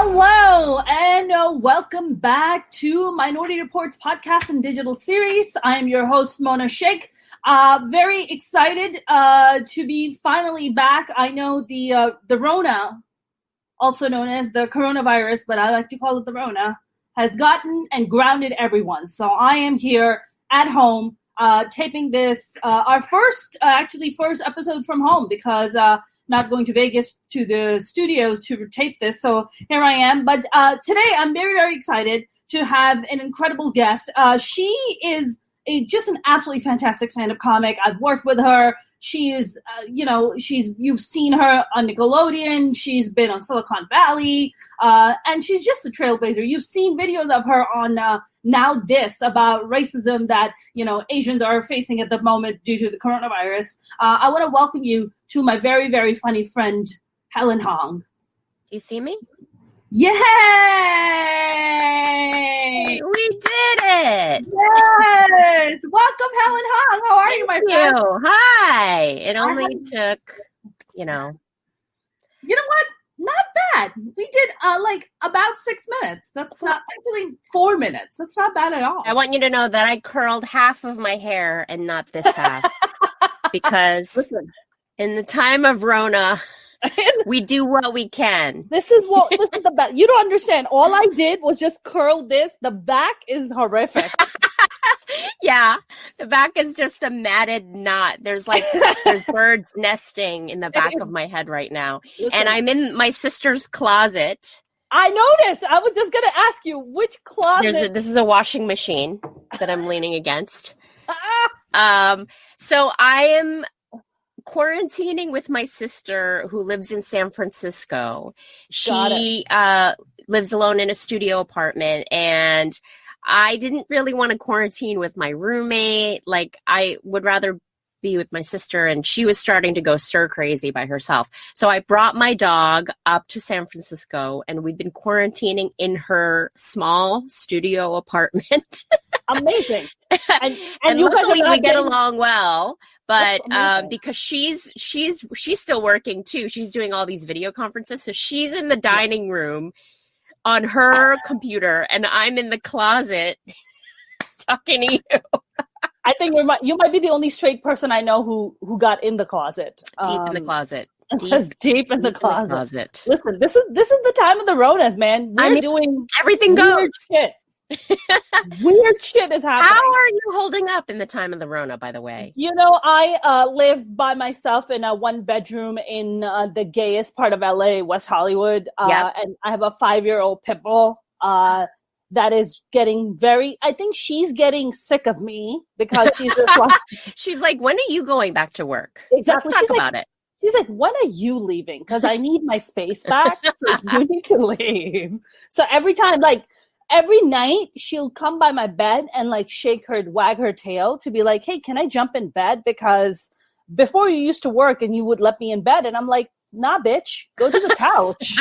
Hello and welcome back to Minority Reportz podcast and digital series. I am your host, Mona Shaikh. Very excited to be finally back. I know the Rona, also known as the coronavirus, but I like to call it the Rona, has gotten and grounded everyone. So I am here at home taping this, our first episode from home because not going to Vegas to the studios to tape this. So here I am. But today I'm very, very excited to have an incredible guest. She is just an absolutely fantastic stand-up comic. I've worked with her. She is, you've seen her on Nickelodeon. She's been on Silicon Valley. And she's just a trailblazer. You've seen videos of her on Now This about racism that, Asians are facing at the moment due to the coronavirus. I want to welcome you to my very, very funny friend, Helen Hong. You see me? Yay! We did it! Yes! Welcome, Helen Hong. How are you, my friend? Hi! It only took, You know what? Not bad. We did about 6 minutes. That's not actually 4 minutes. That's not bad at all. I want you to know that I curled half of my hair and not this half. Because in the time of Rona, we do what we can. This is the best. You don't understand. All I did was just curl this. The back is horrific. Yeah, the back is just a matted knot. There's birds nesting in the back of my head right now. Listen, and I'm in my sister's closet. I noticed. I was just going to ask you, which closet? This is a washing machine that I'm leaning against. So I am quarantining with my sister who lives in San Francisco. She lives alone in a studio apartment, and I didn't really want to quarantine with my roommate. I would rather be with my sister, and she was starting to go stir crazy by herself. So I brought my dog up to San Francisco, and we've been quarantining in her small studio apartment. Amazing. And you luckily we get along well. But because she's still working too. She's doing all these video conferences. So she's in the dining room on her computer, and I'm in the closet talking to you. I think you might be the only straight person I know who got in the closet. Deep in the closet. Deep in the closet. Listen, this is the time of the Ronas, man. We're doing everything weird goes. Shit. Weird shit is happening. How are you holding up in the time of the Rona, by the way? I live by myself in a 1-bedroom in the gayest part of LA, West Hollywood. And I have a 5-year-old pit bull that is getting I think she's getting sick of me because she's just like... She's like, when are you going back to work? Exactly. Let's talk about it. She's like, when are you leaving? Because I need my space back, so you need to leave. So every time, every night she'll come by my bed and wag her tail to be like, hey, can I jump in bed? Because before you used to work and you would let me in bed. And I'm like, nah, bitch, go to the couch.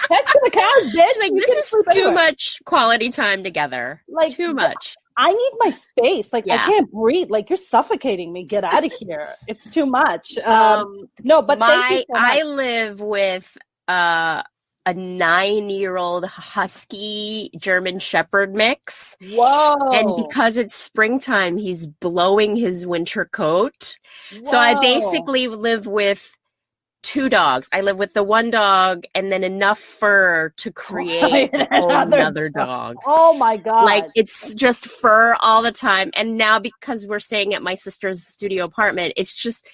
Head to the couch, bitch. This is too much quality time together. Too much. I need my space. I can't breathe. You're suffocating me. Get out of here. It's too much. No, but thank you so much. I live with a 9-year-old husky German Shepherd mix. Whoa. And because it's springtime, he's blowing his winter coat. Whoa. So I basically live with 2 dogs. I live with the one dog and then enough fur to create another dog. Oh my God. It's just fur all the time. And now because we're staying at my sister's studio apartment, it's just...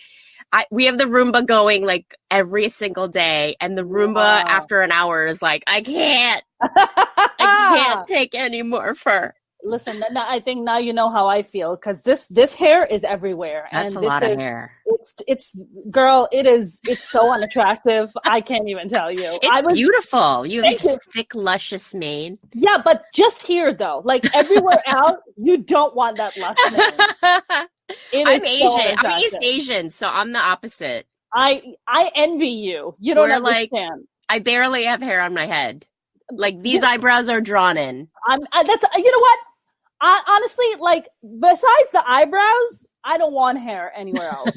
we have the Roomba going every single day, and the Roomba after an hour is like, I can't take any more fur. Listen, I think now you know how I feel because this hair is everywhere. That's a lot of hair. It's girl, it's so unattractive. I can't even tell you. It's beautiful. You have a thick, luscious mane. Yeah, but just here though, everywhere else, you don't want that lush mane. I'm Asian. I'm East Asian, so I'm the opposite. I envy you. You don't understand. I barely have hair on my head. These eyebrows are drawn in. That's you know what? Honestly, besides the eyebrows, I don't want hair anywhere else.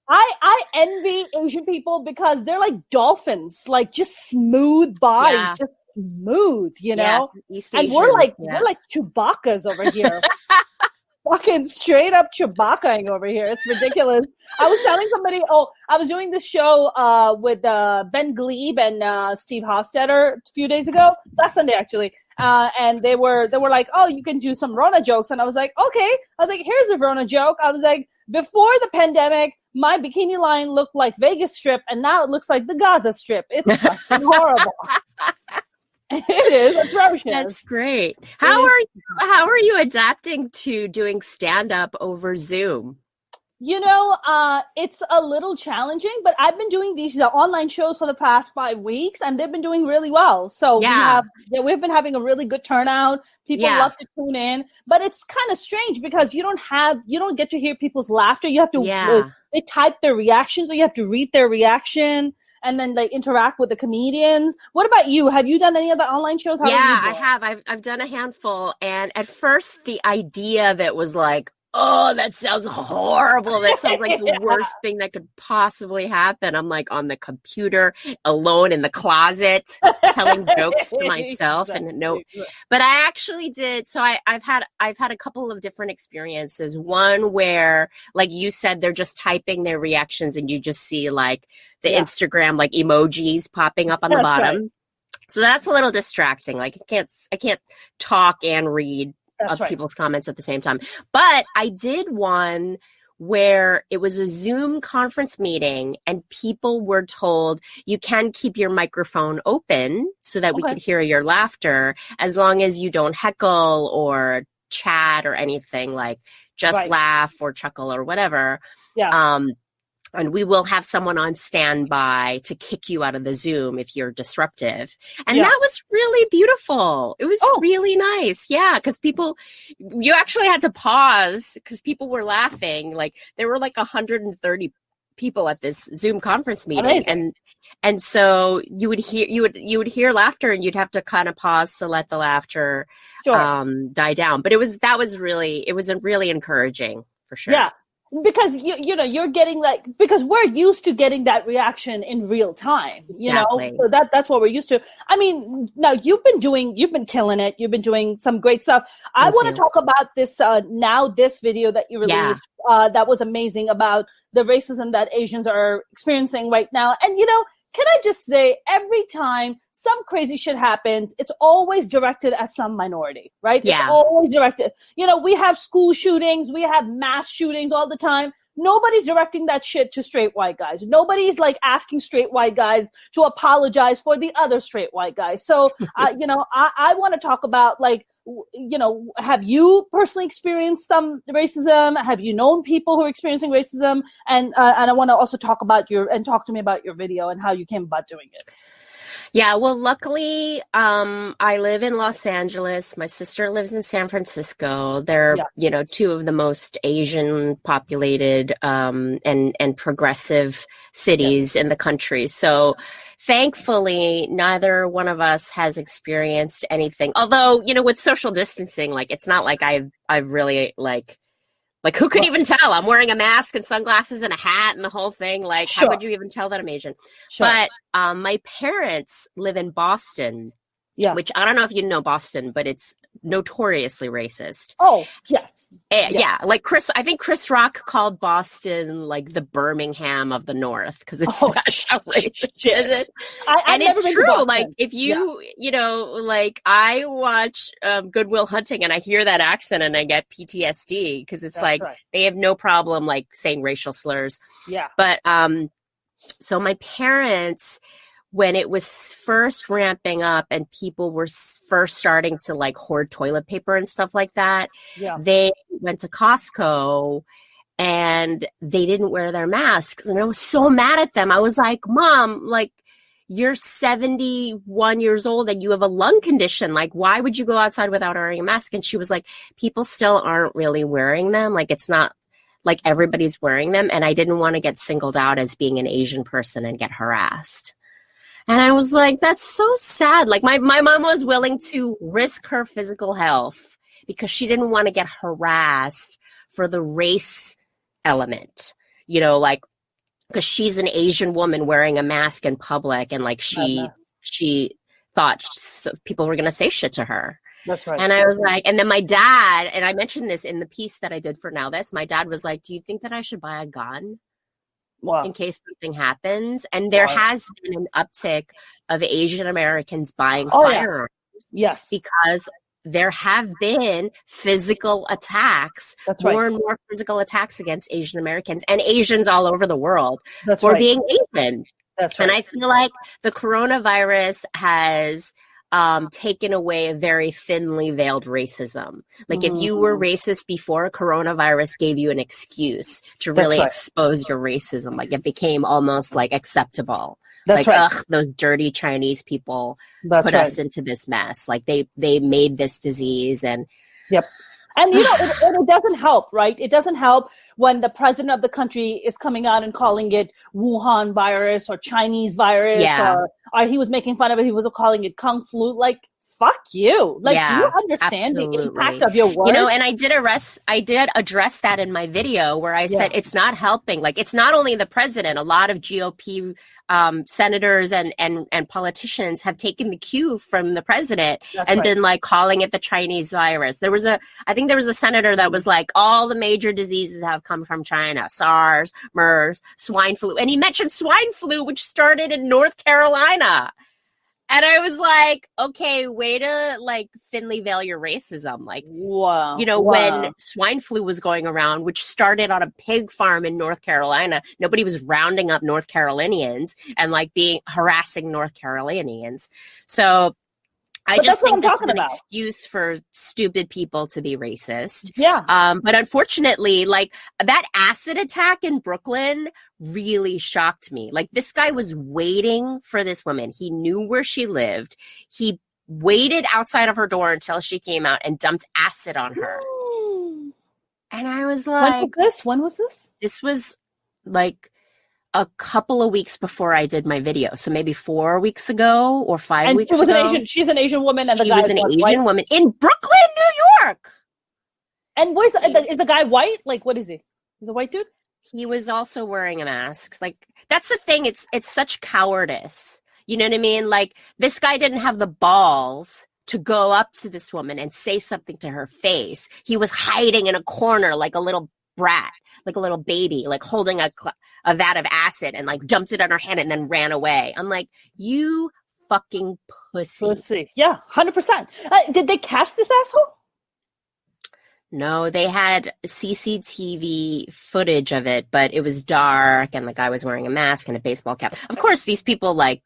I envy Asian people because they're like dolphins, like just smooth bodies, just smooth, you know? East And Asian, we're like Chewbacca's over here. Fucking straight up Chewbacca over here. It's ridiculous. I was telling somebody, I was doing this show with Ben Glebe and Steve Hofstetter a few days ago, last Sunday actually. And they were like, oh, you can do some Rona jokes. And I was like, okay. I was like, here's a Rona joke. I was like, before the pandemic, my bikini line looked like Vegas Strip, and now it looks like the Gaza Strip. It's fucking horrible. It is atrocious. That's great. How are you adapting to doing stand-up over Zoom? You know, it's a little challenging, but I've been doing these online shows for the past 5 weeks, and they've been doing really well. So we've been having a really good turnout. People love to tune in, but it's kind of strange because you don't get to hear people's laughter. You have to they type their reactions, or you have to read their reaction and then like interact with the comedians. What about you? Have you done any of the online shows? I have. I've done a handful, and at first the idea of it was like, oh, that sounds horrible. That sounds like the worst thing that could possibly happen. I'm like on the computer, alone in the closet, telling jokes to myself. But I actually did. So I've had a couple of different experiences. One where, like you said, they're just typing their reactions, and you just see like the Instagram like emojis popping up on the bottom. Right. So that's a little distracting. Like I can't talk and read people's comments at the same time. But I did one where it was a Zoom conference meeting, and people were told you can keep your microphone open so that we could hear your laughter, as long as you don't heckle or chat or anything, like just laugh or chuckle or whatever. Yeah. And we will have someone on standby to kick you out of the Zoom if you're disruptive. And that was really beautiful. It was really nice. Yeah, because you actually had to pause because people were laughing. Like there were like 130 people at this Zoom conference meeting. Amazing. And so you would hear laughter, and you'd have to kind of pause to let the laughter die down. But it was really encouraging for sure. Yeah. Because you're getting because we're used to getting that reaction in real time, exactly. So that's what we're used to. I mean, now you've been killing it. You've been doing some great stuff. I want to talk about this this video that you released. That was amazing, about the racism that Asians are experiencing right now. And can I just say, every time some crazy shit happens, it's always directed at some minority, right? Yeah. It's always directed. We have school shootings, we have mass shootings all the time. Nobody's directing that shit to straight white guys. Nobody's like asking straight white guys to apologize for the other straight white guys. So, I want to talk about have you personally experienced some racism? Have you known people who are experiencing racism? And I want to also talk to me about your video and how you came about doing it. Yeah, well, luckily, I live in Los Angeles. My sister lives in San Francisco. They're, two of the most Asian populated and progressive cities in the country. So thankfully, neither one of us has experienced anything. Although, with social distancing, it's not like I've really like, who could even tell? I'm wearing a mask and sunglasses and a hat and the whole thing. Like, how would you even tell that I'm Asian? Sure. But my parents live in Boston, which I don't know if you know Boston, but it's notoriously racist. Oh, yes. Yeah. Like I think Chris Rock called Boston like the Birmingham of the North, because it's that's how racist it is. And it's true. Like if you, I watch Good Will Hunting and I hear that accent and I get PTSD, because it's they have no problem like saying racial slurs. Yeah. But so my parents, when it was first ramping up and people were first starting to like hoard toilet paper and stuff like that, they went to Costco and they didn't wear their masks. And I was so mad at them. I was like, Mom, like, you're 71 years old and you have a lung condition. Like, why would you go outside without wearing a mask? And she was like, people still aren't really wearing them. Like, it's not like everybody's wearing them. And I didn't want to get singled out as being an Asian person and get harassed. And I was like, that's so sad. Like my mom was willing to risk her physical health because she didn't want to get harassed for the race element. Like because she's an Asian woman wearing a mask in public, and like she thought people were going to say shit to her. That's right. And I was like, and then my dad, and I mentioned this in the piece that I did for Now This, my dad was like, do you think that I should buy a gun in case something happens? And there has been an uptick of Asian Americans buying firearms. Yes. Because there have been physical attacks, more and more physical attacks against Asian Americans and Asians all over the world for being Asian. That's right. And I feel like the coronavirus has taken away a very thinly veiled racism. Like if you were racist before, coronavirus gave you an excuse to really expose your racism. Like it became almost like acceptable. That's like, ugh, those dirty Chinese people put us into this mess. Like they made this disease and And it doesn't help, right? It doesn't help when the president of the country is coming out and calling it Wuhan virus or Chinese virus, or he was making fun of it. He was calling it Kung flu. Like, fuck you. Like, do you understand the impact of your words? And I did address that in my video where I said it's not helping. Like, it's not only the president. A lot of GOP senators and politicians have taken the cue from the president and been like calling it the Chinese virus. I think there was a senator that was like, all the major diseases have come from China: SARS, MERS, swine flu. And he mentioned swine flu, which started in North Carolina. And I was like, okay, way to like thinly veil your racism. Like, when swine flu was going around, which started on a pig farm in North Carolina, nobody was rounding up North Carolinians and like harassing North Carolinians. So I just think this is an excuse for stupid people to be racist. Yeah. But unfortunately, like that acid attack in Brooklyn really shocked me. Like this guy was waiting for this woman. He knew where she lived. He waited outside of her door until she came out and dumped acid on her. And I was like, when was this? This was like a couple of weeks before I did my video. So maybe 4 weeks ago or 5 weeks ago. She's an Asian woman and she was an Asian woman in Brooklyn, New York. And is the guy white? Like, what is he? He's a white dude? He was also wearing a mask. Like, that's the thing. It's such cowardice. You know what I mean? Like, this guy didn't have the balls to go up to this woman and say something to her face. He was hiding in a corner like a little brat, like a little baby, like holding a vat of acid and like dumped it on her hand and then ran away. I'm like, you fucking pussy. Yeah, 100%. Did they catch this asshole? No, they had CCTV footage of it, but it was dark and the guy was wearing a mask and a baseball cap. Of course, these people, like,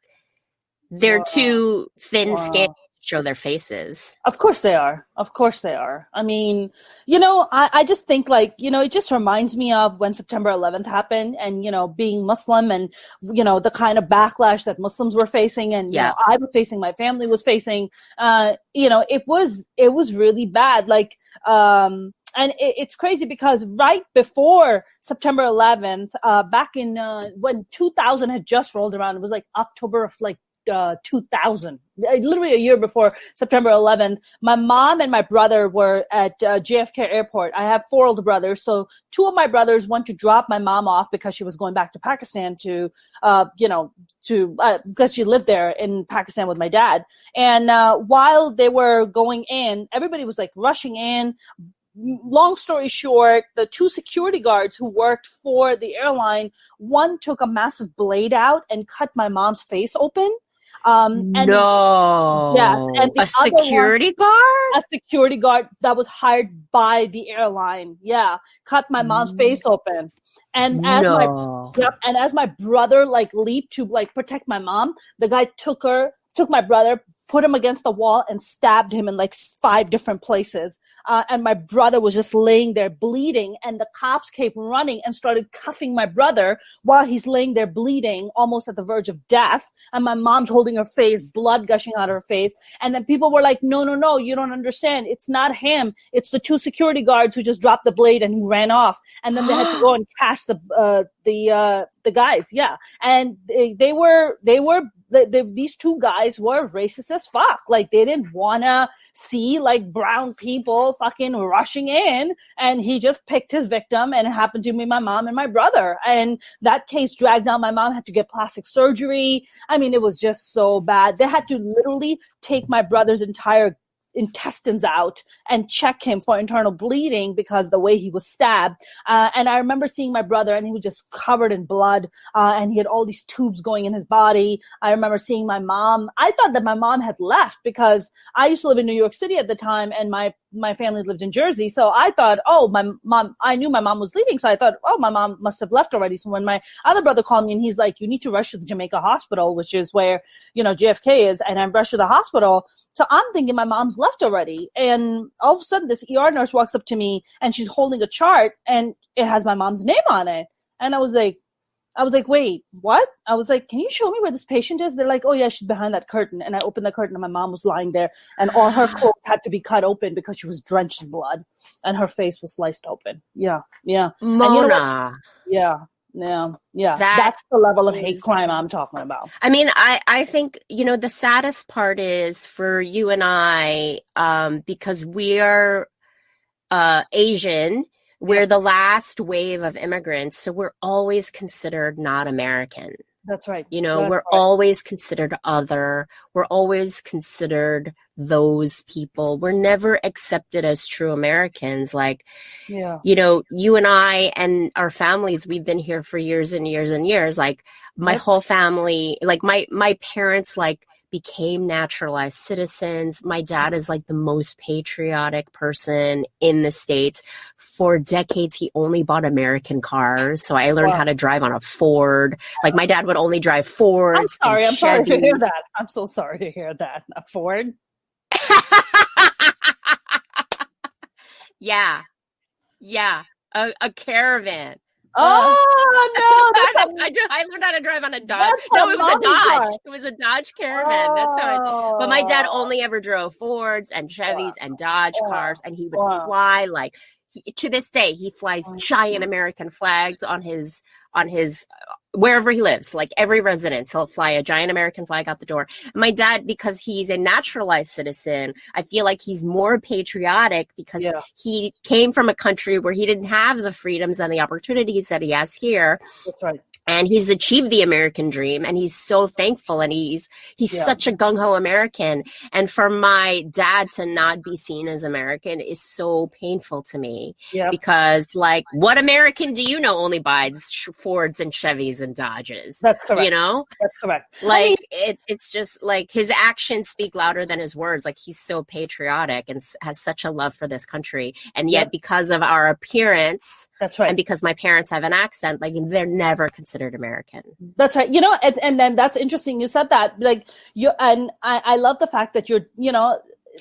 they're too thin-skinned to show their faces. Of course they are. I mean, I just think, like, it just reminds me of when September 11th happened and, being Muslim and, the kind of backlash that Muslims were facing and, I was facing, my family was facing. It was really bad. Like, and it's crazy because right before September 11th, back in when 2000 had just rolled around, it was like October of like 2000, literally a year before September 11th, my mom and my brother were at JFK Airport. I have 4 older brothers. So 2 of my brothers went to drop my mom off because she was going back to Pakistan because she lived there in Pakistan with my dad. And while they were going in, everybody was like rushing in. Long story short, the 2 security guards who worked for the airline, one took a massive blade out and cut my mom's face open. No. Yes. And a security guard? A security guard that was hired by the airline. Yeah. Cut my mom's face open. And as my brother like leaped to like protect my mom, the guy took my brother, put him against the wall and stabbed him in like 5 different places. And my brother was just laying there bleeding, and the cops came running and started cuffing my brother while he's laying there bleeding, almost at the verge of death. And my mom's holding her face, blood gushing out of her face. And then people were like, no, you don't understand. It's not him. It's the 2 security guards who just dropped the blade and ran off. And then they had to go and catch the guys. Yeah. And these 2 guys were racist as fuck. Like, they didn't want to see like brown people fucking rushing in, and he just picked his victim, and it happened to be my mom and my brother. And that case dragged on. My mom had to get plastic surgery. I mean, it was just so bad. They had to literally take my brother's entire intestines out and check him for internal bleeding because the way he was stabbed. And I remember seeing my brother, and he was just covered in blood, and he had all these tubes going in his body. I remember seeing my mom. I thought that my mom had left because I used to live in New York City at the time, and my family lived in Jersey. So I thought, I knew my mom was leaving. So I thought, my mom must have left already. So when my other brother called me, and he's like, you need to rush to the Jamaica hospital, which is where, JFK is. And I rushed to the hospital. So I'm thinking my mom's left already. And all of a sudden this ER nurse walks up to me, and she's holding a chart, and it has my mom's name on it. And I was like, wait, what? I was like, can you show me where this patient is? They're like, oh yeah, she's behind that curtain. And I opened the curtain, and my mom was lying there, and all her clothes had to be cut open because she was drenched in blood, and her face was sliced open. Yeah. Mona. Yeah. That's the level of hate crime I'm talking about. I mean, I think, the saddest part is for you and I, because we are Asian, we're the last wave of immigrants, so we're always considered not American. That's right. We're always considered other. We're always considered those people. We're never accepted as true Americans. Like, you and I and our families, we've been here for years and years and years. Like, my whole family, like my parents, like, became naturalized citizens. My dad is like the most patriotic person in the States. For decades, he only bought American cars. So I learned how to drive on a Ford. Like, my dad would only drive Fords. I'm sorry to hear that. I'm so sorry to hear that. A Ford? Yeah. A Caravan. Oh, no. I learned how to drive on a Dodge. No, it was a Dodge. It was a Dodge Caravan. That's how but my dad only ever drove Fords and Chevys and Dodge cars, and he would fly like, to this day, he flies giant American flags on his wherever he lives. Like, every residence, he'll fly a giant American flag out the door. My dad, because he's a naturalized citizen, I feel like he's more patriotic because he came from a country where he didn't have the freedoms and the opportunities that he has here. That's right. And he's achieved the American dream, and he's so thankful, and he's such a gung-ho American. And for my dad to not be seen as American is so painful to me because, like, what American do you know only buys Fords and Chevys and Dodges? That's correct. That's correct. Like, it's just like his actions speak louder than his words. Like, he's so patriotic and has such a love for this country. And yet, because of our appearance, that's right, and because my parents have an accent, like, they're never considered American. That's right. And then that's interesting. You said that, like, I love the fact that you're,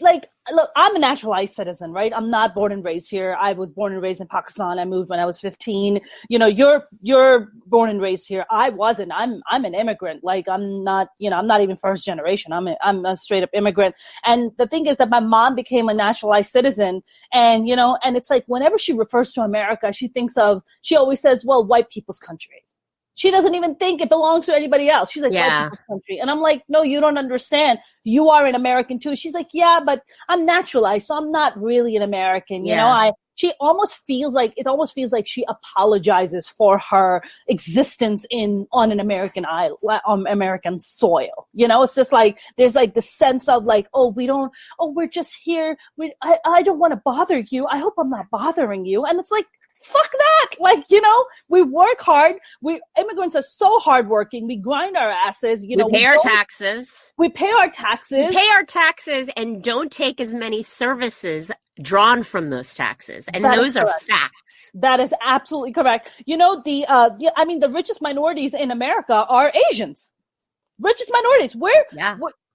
like, look, I'm a naturalized citizen, right? I'm not born and raised here. I was born and raised in Pakistan. I moved when I was 15. You're born and raised here. I wasn't. I'm an immigrant. Like, I'm not even first generation. I'm a straight up immigrant. And the thing is that my mom became a naturalized citizen, and and it's like, whenever she refers to America, she always says, well, white people's country. She doesn't even think it belongs to anybody else. She's like, white people's country. And I'm like, no, you don't understand. You are an American too. She's like, yeah, but I'm naturalized, so I'm not really an American. It almost feels like she apologizes for her existence on an American island, on American soil. It's just like, there's like the sense of like, we're just here. I don't want to bother you. I hope I'm not bothering you. And it's like, fuck that. Like, we work hard. Immigrants are so hardworking. We grind our asses. We pay our taxes. We pay our taxes. Pay our taxes and don't take as many services drawn from those taxes. And those are facts. That is absolutely correct. The richest minorities in America are Asians. Richest minorities.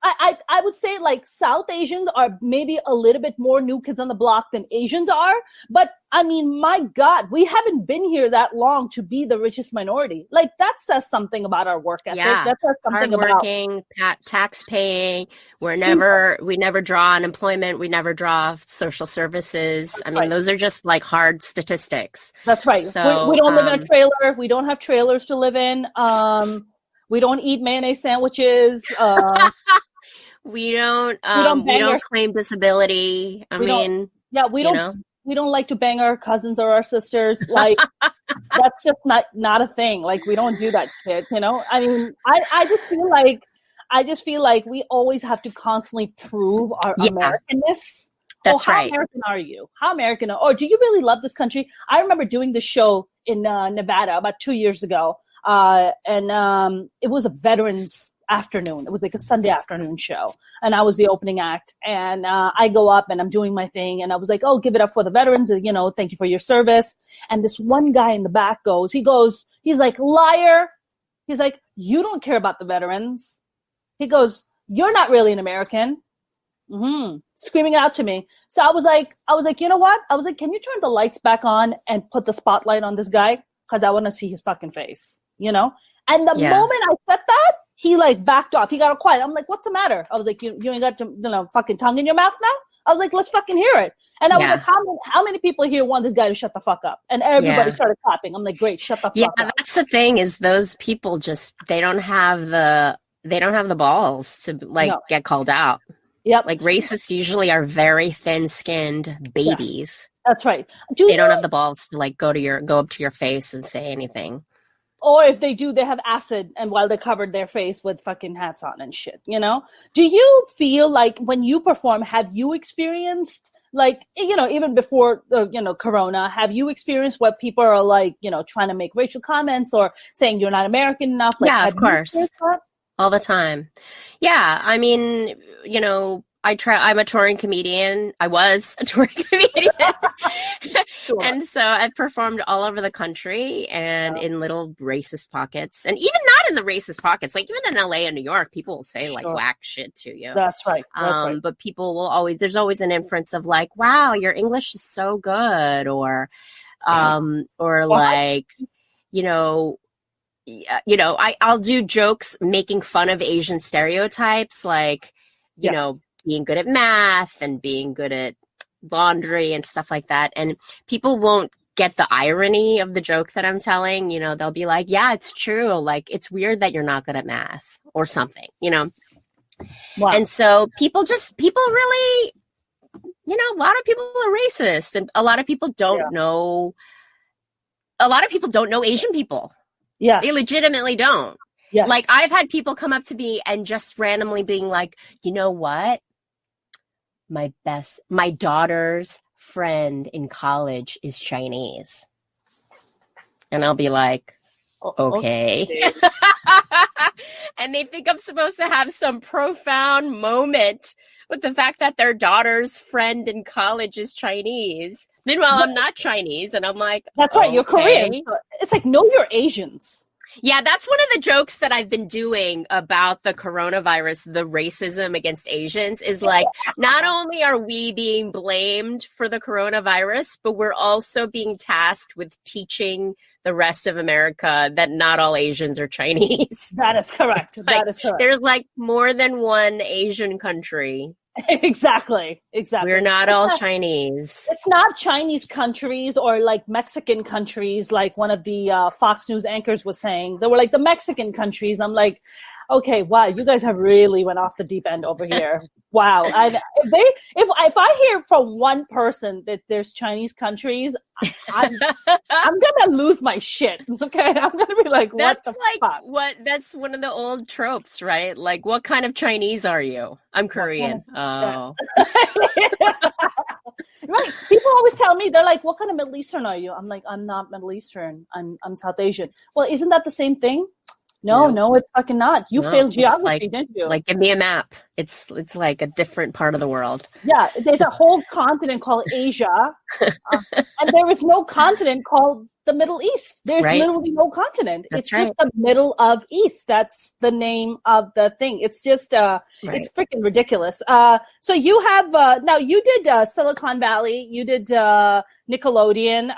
I would say, like, South Asians are maybe a little bit more new kids on the block than Asians are. But I mean, my God, we haven't been here that long to be the richest minority. Like, that says something about our work ethic. Yeah. That says something hardworking, tax paying. We never draw unemployment. We never draw social services. I mean, those are just like hard statistics. That's right. So, we don't live in a trailer. We don't have trailers to live in. We don't eat mayonnaise sandwiches. We don't bang our, claim disability. we don't like to bang our cousins or our sisters. Like, that's just not a thing. Like, we don't do that shit, you know? I mean, I just feel like we always have to constantly prove our Americanness. That's how right. American are you? How American or do you really love this country? I remember doing this show in Nevada about 2 years ago. And it was a veterans afternoon. It was like a Sunday afternoon show. And I was the opening act. And I go up and I'm doing my thing. And I was like, oh, give it up for the veterans. You know, thank you for your service. And this one guy in the back he's like, liar. He's like, you don't care about the veterans. He goes, you're not really an American. Screaming out to me. So I was like, you know what? I was like, can you turn the lights back on and put the spotlight on this guy? Because I want to see his fucking face, you know? And the moment I said that, he like backed off. He got all quiet. I'm like, what's the matter? I was like, you ain't got fucking tongue in your mouth now? I was like, let's fucking hear it. And I was like, how many people here want this guy to shut the fuck up? And everybody started clapping. I'm like, great, shut the fuck up. Yeah, that's the thing is those people they don't have the balls to get called out. Yep. Like racists usually are very thin-skinned babies. Yes, that's right. They don't have the balls to like go up to your face and say anything. Or if they do, they have acid, and while they covered their face with fucking hats on and shit, you know? Do you feel like when you perform, have you experienced, like, you know, even before, Corona, have you experienced what people are like, you know, trying to make racial comments or saying you're not American enough? Like, yeah, of course. All the time. Yeah, I mean, you know, I'm a touring comedian. I was a touring comedian. Sure. And so I've performed all over the country and in little racist pockets. And even not in the racist pockets, like even in LA and New York, people will say like whack shit to you. That's right. But people will there's always an inference of like, wow, your English is so good. Or like, I'll do jokes making fun of Asian stereotypes, like, you know, being good at math and being good at laundry and stuff like that. And people won't get the irony of the joke that I'm telling. You know, they'll be like, yeah, it's true. Like, it's weird that you're not good at math or something, you know? Wow. And so people really, you know, a lot of people are racist and a lot of people don't know. A lot of people don't know Asian people. Yeah, they legitimately don't. Yes. Like I've had people come up to me and just randomly being like, you know what? My daughter's friend in college is Chinese. And I'll be like, okay. And they think I'm supposed to have some profound moment with the fact that their daughter's friend in college is Chinese. Meanwhile, I'm not Chinese. And I'm like, that's right, you're Korean. It's like, no, you're Asians. Yeah, that's one of the jokes that I've been doing about the coronavirus, the racism against Asians, is like, not only are we being blamed for the coronavirus, but we're also being tasked with teaching the rest of America that not all Asians are Chinese. That is correct. That is correct. There's like more than one Asian country. Exactly. We're not all Chinese. It's not Chinese countries or like Mexican countries, like one of the Fox News anchors was saying. They were like the Mexican countries. I'm like, okay, wow, you guys have really went off the deep end over here. Wow. If I hear from one person that there's Chinese countries, I'm gonna lose my shit. Okay, I'm gonna be like, what the fuck? That's one of the old tropes, right? Like, what kind of Chinese are you? I'm Korean. Oh. Right. People always tell me, they're like, what kind of Middle Eastern are you? I'm like, I'm not Middle Eastern. I'm South Asian. Well, isn't that the same thing? No, it's fucking not. You failed geography, didn't you? Like, give me a map. It's like a different part of the world. Yeah, there's a whole continent called Asia, and there is no continent called the Middle East. There's literally no continent. It's just the middle of East. That's the name of the thing. It's just, it's freaking ridiculous. So you have, now you did Silicon Valley, you did Nickelodeon.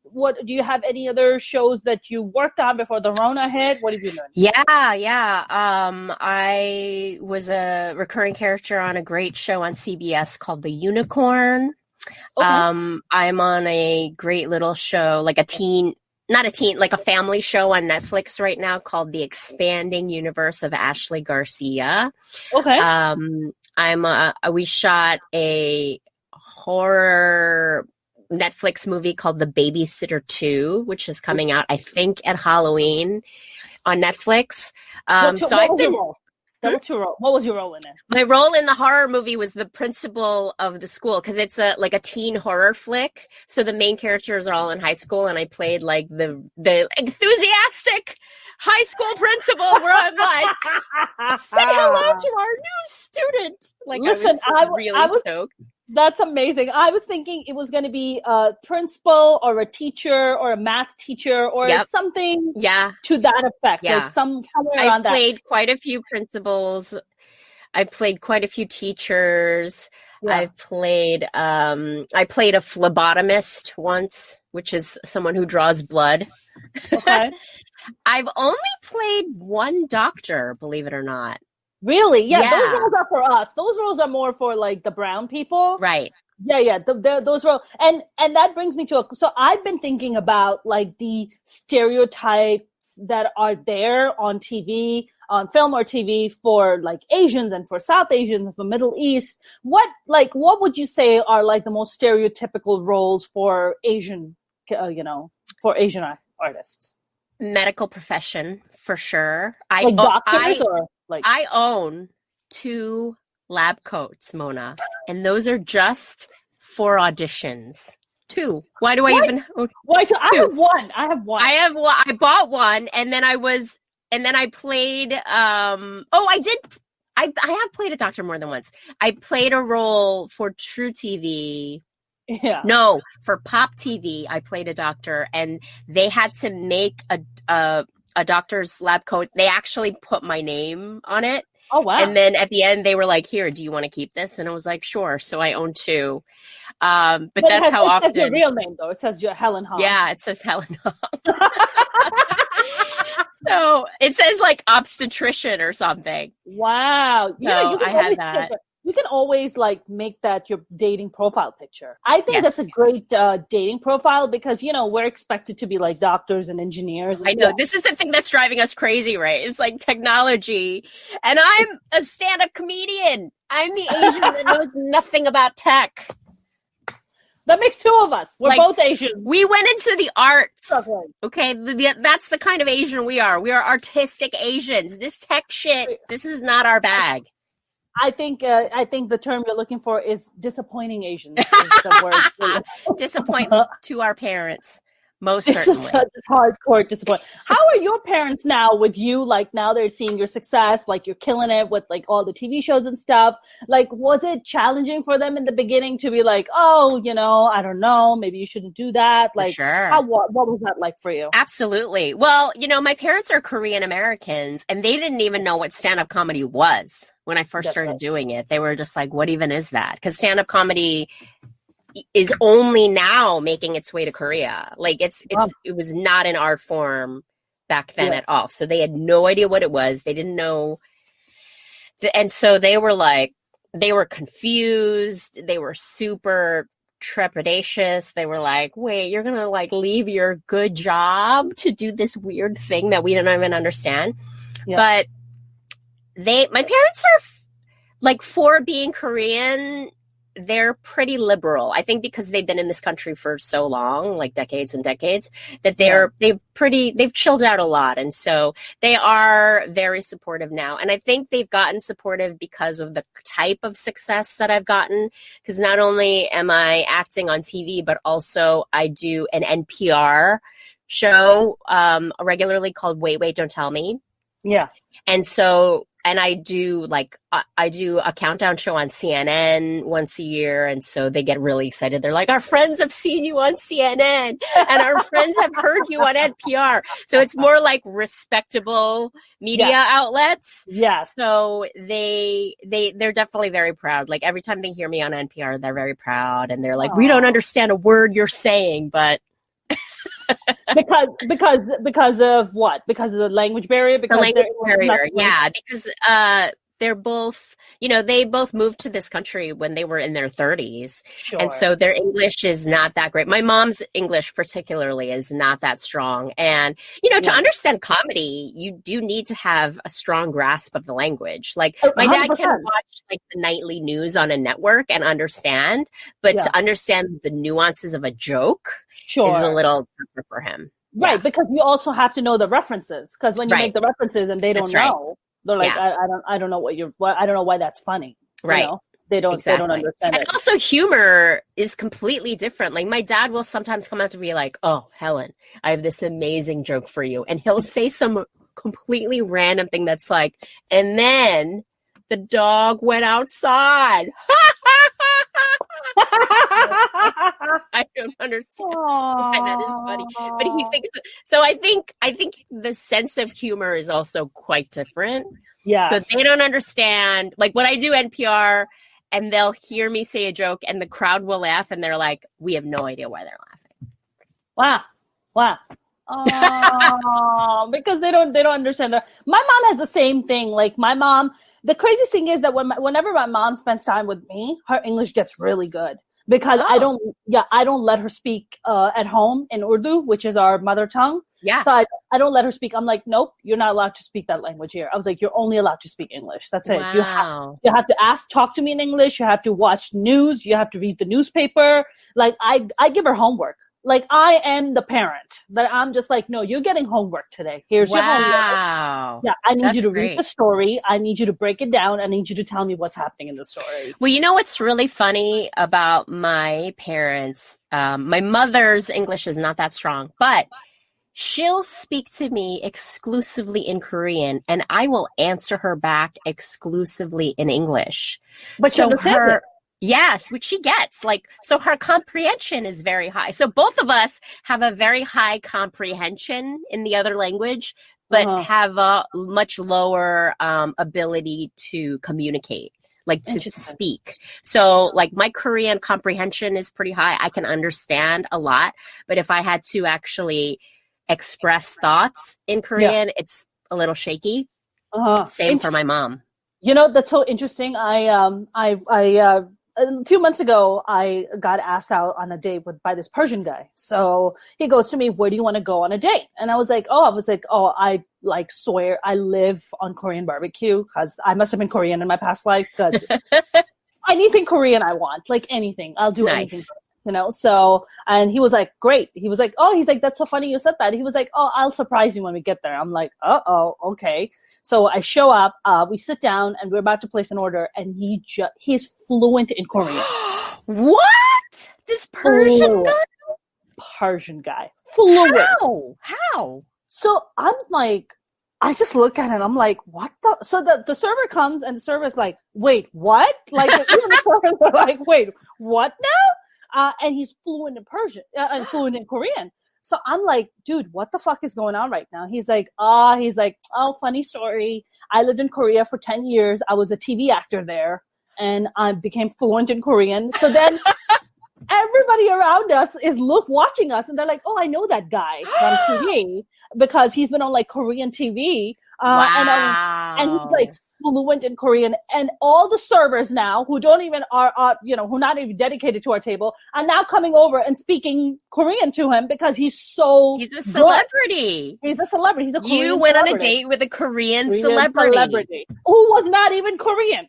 What do you have any other shows that you worked on before the Rona hit? What have you done? Yeah. I was a recurring character on a great show on CBS called The Unicorn. Okay. I'm on a great little show, like a teen, not a teen, like a family show on Netflix right now called The Expanding Universe of Ashley Garcia. Okay. We shot a horror Netflix movie called The Babysitter 2, which is coming out, I think, at Halloween on Netflix. What was your role in it? My role in the horror movie was the principal of the school, because it's a teen horror flick. So the main characters are all in high school, and I played like the enthusiastic high school principal, where I'm like, say hello to our new student. Like, listen, I was stoked. That's amazing. I was thinking it was going to be a principal or a teacher or a math teacher or something to that effect. Yeah. Like somewhere around that. I played quite a few principals. I played quite a few teachers. Yeah. I played a phlebotomist once, which is someone who draws blood. Okay. I've only played one doctor, believe it or not. Really? Yeah, those roles are for us. Those roles are more for like the brown people. Right. Yeah. Those roles. And that brings me to so I've been thinking about like the stereotypes that are there on TV, on film or TV for like Asians and for South Asians and for Middle East. What would you say are like the most stereotypical roles for Asian, for Asian artists? Medical profession, for sure. Like doctors or like... I own 2 lab coats, Mona, and those are just for auditions. 2. Why do I even? Why 2? I have one. I bought one, and then I played. I have played a doctor more than once. I played a role for True TV. Yeah. No, for Pop TV, I played a doctor, and they had to make a doctor's lab coat. They actually put my name on it. Oh, wow. And then at the end, they were like, "Here, do you want to keep this?" And I was like, "Sure." So I own 2. But that's how often. It says your real name, though. It says your Helen Hong. Yeah, it says Helen Hong. So it says like obstetrician or something. Wow. Yeah, I had that. You can always like make that your dating profile picture. I think that's a great dating profile because, we're expected to be like doctors and engineers. I know. This is the thing that's driving us crazy, right? It's like technology. And I'm a stand-up comedian. I'm the Asian that knows nothing about tech. That makes 2 of us. We're both Asian. We went into the arts. Okay? That's the kind of Asian we are. We are artistic Asians. This tech shit, this is not our bag. I think the term you're looking for is disappointing Asians. Is the word. Disappointment to our parents, most certainly. It's hardcore disappointment. How are your parents now with you? Like now they're seeing your success, like you're killing it with like all the TV shows and stuff. Like, was it challenging for them in the beginning to be like, oh, I don't know, maybe you shouldn't do that? Like, sure. What was that like for you? Absolutely. Well, my parents are Korean Americans, and they didn't even know what stand-up comedy was. When I first started doing it, they were just like, what even is that? Because stand-up comedy is only now making its way to Korea. Like it was not an art form back then at all. So they had no idea what it was. They didn't know. And so they were confused. They were super trepidatious. They were like, wait, you're going to like leave your good job to do this weird thing that we don't even understand. Yeah. But my parents are like, for being Korean, they're pretty liberal. I think because they've been in this country for so long, like decades and decades, that they've chilled out a lot. And so they are very supportive now. And I think they've gotten supportive because of the type of success that I've gotten. Because not only am I acting on TV, but also I do an NPR show regularly called Wait, Wait, Don't Tell Me. Yeah. And I do a countdown show on CNN once a year. And so they get really excited. They're like, our friends have seen you on CNN and our friends have heard you on NPR. So it's more like respectable media outlets. Yeah. So they're definitely very proud. Like every time they hear me on NPR, they're very proud. And they're like, we don't understand a word you're saying, but because of what? Because of the language barrier? Because the language barrier, yeah. Because they're both, they both moved to this country when they were in their 30s. Sure. And so their English is not that great. My mom's English particularly is not that strong. And, to understand comedy, you do need to have a strong grasp of the language. Like my 100%. Dad can watch like the nightly news on a network and understand, but to understand the nuances of a joke is a little tougher for him. Right. Because you also have to know the references, because when you make the references and they don't know, they're like, I don't know I don't know why that's funny. Right. They don't understand and it. Also humor is completely different. Like my dad will sometimes come up to me like, oh, Helen, I have this amazing joke for you. And he'll say some completely random thing that's like, and then the dog went outside. I don't understand why that is funny, but he thinks so. I think the sense of humor is also quite different. Yeah. So they don't understand. Like when I do NPR, and they'll hear me say a joke, and the crowd will laugh, and they're like, "We have no idea why they're laughing." Wow. Oh, because they don't understand that. My mom has the same thing. Like my mom. The craziest thing is that whenever my mom spends time with me, her English gets really good because I don't let her speak at home in Urdu, which is our mother tongue. Yeah. So I don't let her speak. I'm like, nope, you're not allowed to speak that language here. I was like, you're only allowed to speak English. That's it. Wow. You have to talk to me in English. You have to watch news. You have to read the newspaper. Like I give her homework. Like I am the parent that I'm just like, no, you're getting homework today. Here's your homework. Yeah, I need you to read the story. I need you to break it down. I need you to tell me what's happening in the story. Well, you know what's really funny about my parents? My mother's English is not that strong, but she'll speak to me exclusively in Korean, and I will answer her back exclusively in English. But so yes, which she gets. Like, so her comprehension is very high. So both of us have a very high comprehension in the other language, but have a much lower ability to communicate, like to speak. So like my Korean comprehension is pretty high. I can understand a lot, but if I had to actually express thoughts in Korean, it's a little shaky. Same for my mom. That's so interesting. A few months ago, I got asked out on a date by this Persian guy. So he goes to me, where do you want to go on a date? And I was like, I like swear I live on Korean barbecue because I must have been Korean in my past life because anything Korean I want, like anything, I'll do anything. So, and he was like, great. He was like, that's so funny you said that. He was like, I'll surprise you when we get there. I'm like, okay. So I show up, we sit down, and we're about to place an order, and he's fluent in Korean. What? This Persian guy? Persian guy. Fluent. How? So I'm like, I just look at it, and I'm like, what the? So the server comes, and the server's like, wait, what? Like, even the servers are like, wait, what now? And he's fluent in Persian, and fluent in Korean. So I'm like, dude, what the fuck is going on right now? He's like, funny story. I lived in Korea for 10 years. I was a TV actor there, and I became fluent in Korean. So then everybody around us is watching us, and they're like, I know that guy from TV because he's been on like Korean TV. Wow. And he's like fluent in Korean, and all the servers now who don't even who not even dedicated to our table are now coming over and speaking Korean to him because he's a celebrity. He's a celebrity. He's a Korean You went celebrity. On a date with a Korean celebrity who was not even Korean.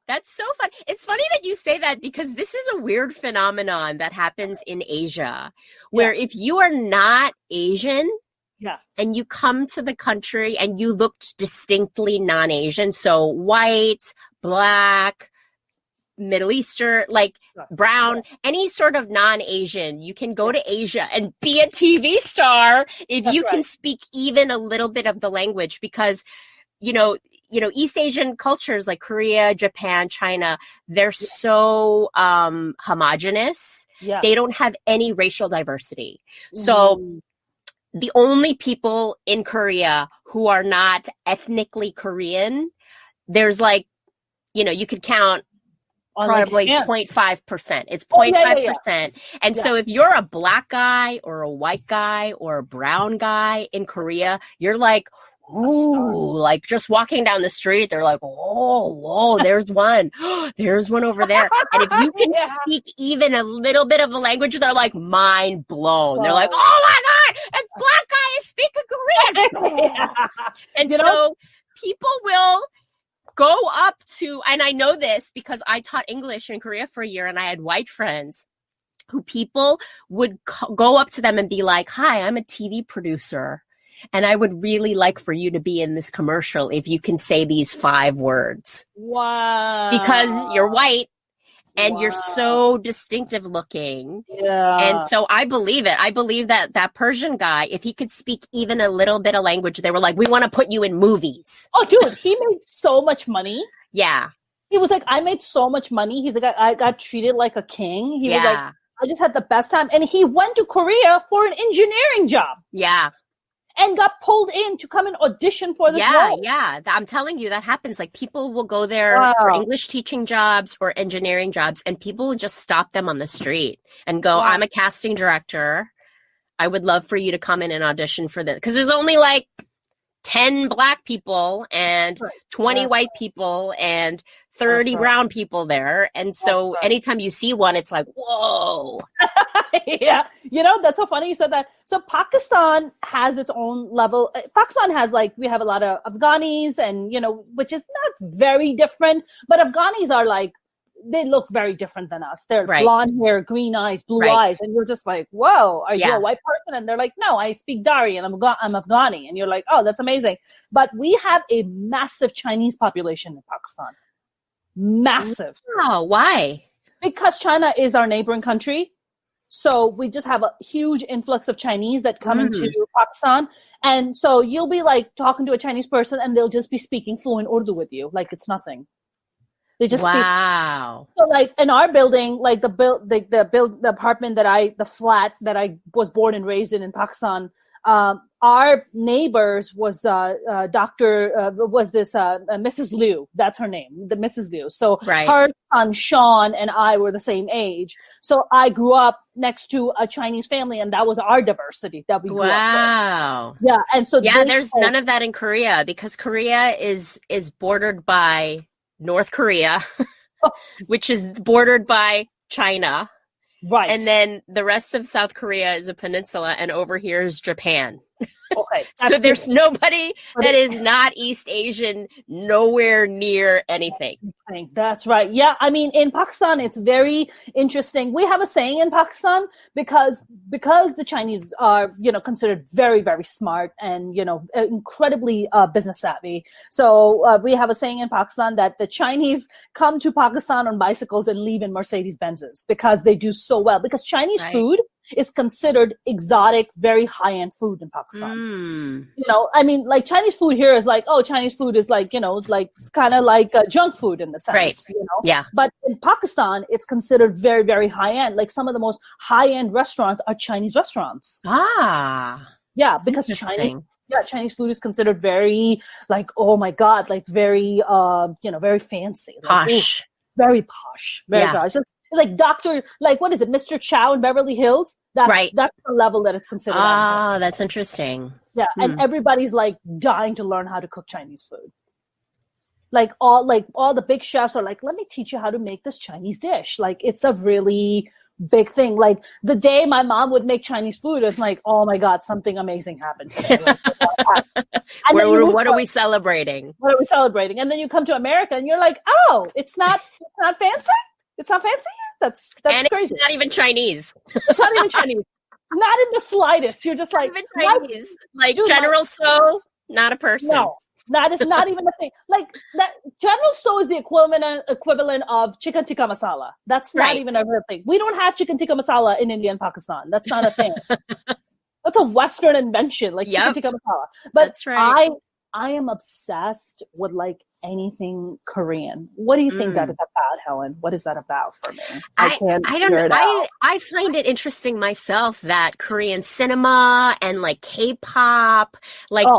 That's so fun. It's funny that you say that because this is a weird phenomenon that happens in Asia where if you are not Asian, and you come to the country and you looked distinctly non-Asian, so white, black, Middle Eastern, like brown, any sort of non-Asian, you can go to Asia and be a TV star if you can speak even a little bit of the language because, East Asian cultures like Korea, Japan, China, they're so homogenous. Yeah. They don't have any racial diversity. So the only people in Korea who are not ethnically Korean, there's like, you could count probably 0.5%. It's 0.5%. And so if you're a black guy or a white guy or a brown guy in Korea, you're like, ooh, like just walking down the street, they're like, oh, whoa, there's one. There's one over there. And if you can speak even a little bit of a language, they're like mind blown. They're like, oh my God, a black guy is speaking Korean. And so people will go up to, and I know this because I taught English in Korea for a year and I had white friends who people would go up to them and be like, hi, I'm a TV producer. And I would really like for you to be in this commercial if you can say these 5 words. Wow. Because you're white and you're so distinctive looking. Yeah. And so I believe it. I believe that that Persian guy, if he could speak even a little bit of language, they were like, we want to put you in movies. Oh, dude, he made so much money. Yeah. He was like, I made so much money. He's like, I got treated like a king. He was like, I just had the best time. And he went to Korea for an engineering job. Yeah. And got pulled in to come and audition for this role. Yeah. I'm telling you, that happens. Like people will go there for English teaching jobs or engineering jobs, and people will just stop them on the street and go, I'm a casting director. I would love for you to come in and audition for this. Because there's only like 10 black people and 20 white people and 30 brown people there. And so anytime you see one, it's like, whoa. Yeah. You know, that's so funny you said that. So Pakistan has its own level. Pakistan has we have a lot of Afghanis and, which is not very different, but Afghanis are they look very different than us. They're blonde hair, green eyes, blue eyes. And you're just like, whoa, are you a white person? And they're like, no, I speak Dari and I'm Afghani. And you're like, oh, that's amazing. But we have a massive Chinese population in Pakistan. Massive. Wow. Why? Because China is our neighboring country. So we just have a huge influx of Chinese that come into Pakistan. And so you'll be talking to a Chinese person and they'll just be speaking fluent Urdu with you. Like it's nothing. They just speak. So in our building, the apartment the flat that I was born and raised in Pakistan, our neighbors was Mrs. Liu. That's her name, the Mrs. Liu. So her son Sean and I were the same age. So I grew up next to a Chinese family, and that was our diversity that we grew up with. Yeah, and so there's none of that in Korea because Korea is bordered by North Korea, which is bordered by China. Right. And then the rest of South Korea is a peninsula, and over here is Japan. Okay. So there's nobody that is not East Asian, nowhere near anything. That's right. Yeah. I mean, in Pakistan, it's very interesting. We have a saying in Pakistan because the Chinese are, considered very, very smart and, incredibly business savvy. So we have a saying in Pakistan that the Chinese come to Pakistan on bicycles and leave in Mercedes Benzes because they do so well. Because Chinese food is considered exotic, very high-end food in Pakistan. Chinese food here is Chinese food is kind of junk food in the sense, Yeah. But in Pakistan, it's considered very, very high-end. Like some of the most high-end restaurants are Chinese restaurants. Yeah, because Chinese food is considered very oh my God, very, very fancy. Posh. Very posh. Very posh. Dr. What is it? Mr. Chow in Beverly Hills. That's the level that it's considered. That's interesting. Yeah. And everybody's dying to learn how to cook Chinese food. All the big chefs are let me teach you how to make this Chinese dish. It's a really big thing. The day my mom would make Chinese food, it's oh my God, something amazing happened today. What are we celebrating? What are we celebrating? And then you come to America and you're oh, it's not fancy? It's not fancy? That's and crazy. It's not even Chinese. It's not even Chinese. Not in the slightest. You're just not even Chinese. General So, not a person. No, it's not even a thing. That General So is the equivalent of chicken tikka masala. That's not even a real thing. We don't have chicken tikka masala in India and Pakistan. That's not a thing. That's a Western invention, chicken tikka masala. But that's right. I am obsessed with anything Korean. What do you think that is about, Helen? What is that about for me? I don't know. I find it interesting myself that Korean cinema and K-pop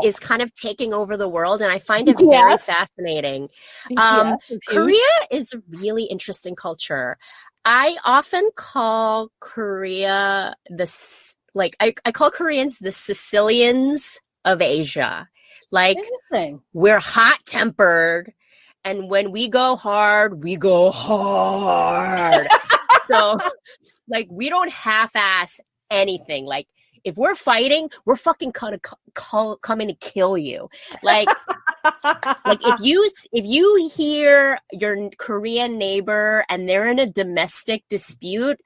is kind of taking over the world, and I find it very fascinating. Korea is a really interesting culture. I often call Korea I call Koreans the Sicilians of Asia. Like, we're hot-tempered, and when we go hard, we go hard. So, like, we don't half-ass anything. Like, if we're fighting, we're fucking coming to kill you. Like, like if you hear your Korean neighbor and they're in a domestic dispute,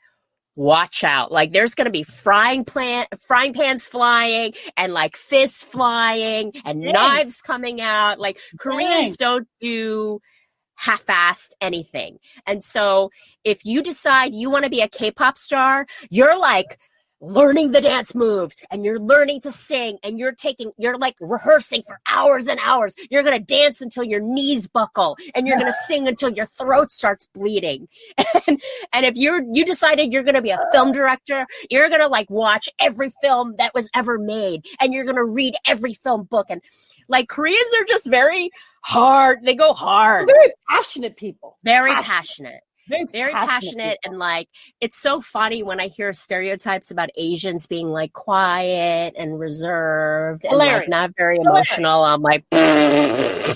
watch out. Like, there's going to be frying pans flying and like fists flying and knives coming out. Like, Koreans don't do half-assed anything. And so if you decide you want to be a K-pop star, you're like learning the dance moves and you're learning to sing and you're like rehearsing for hours and hours. You're going to dance until your knees buckle and you're going to sing until your throat starts bleeding. And if you decided you're going to be a film director, you're going to like watch every film that was ever made and you're going to read every film book. And like, Koreans are just very hard. They go hard. They're very passionate people. Very passionate. Very passionate. And like, it's so funny when I hear stereotypes about Asians being like quiet and reserved and like not very emotional. I'm like, they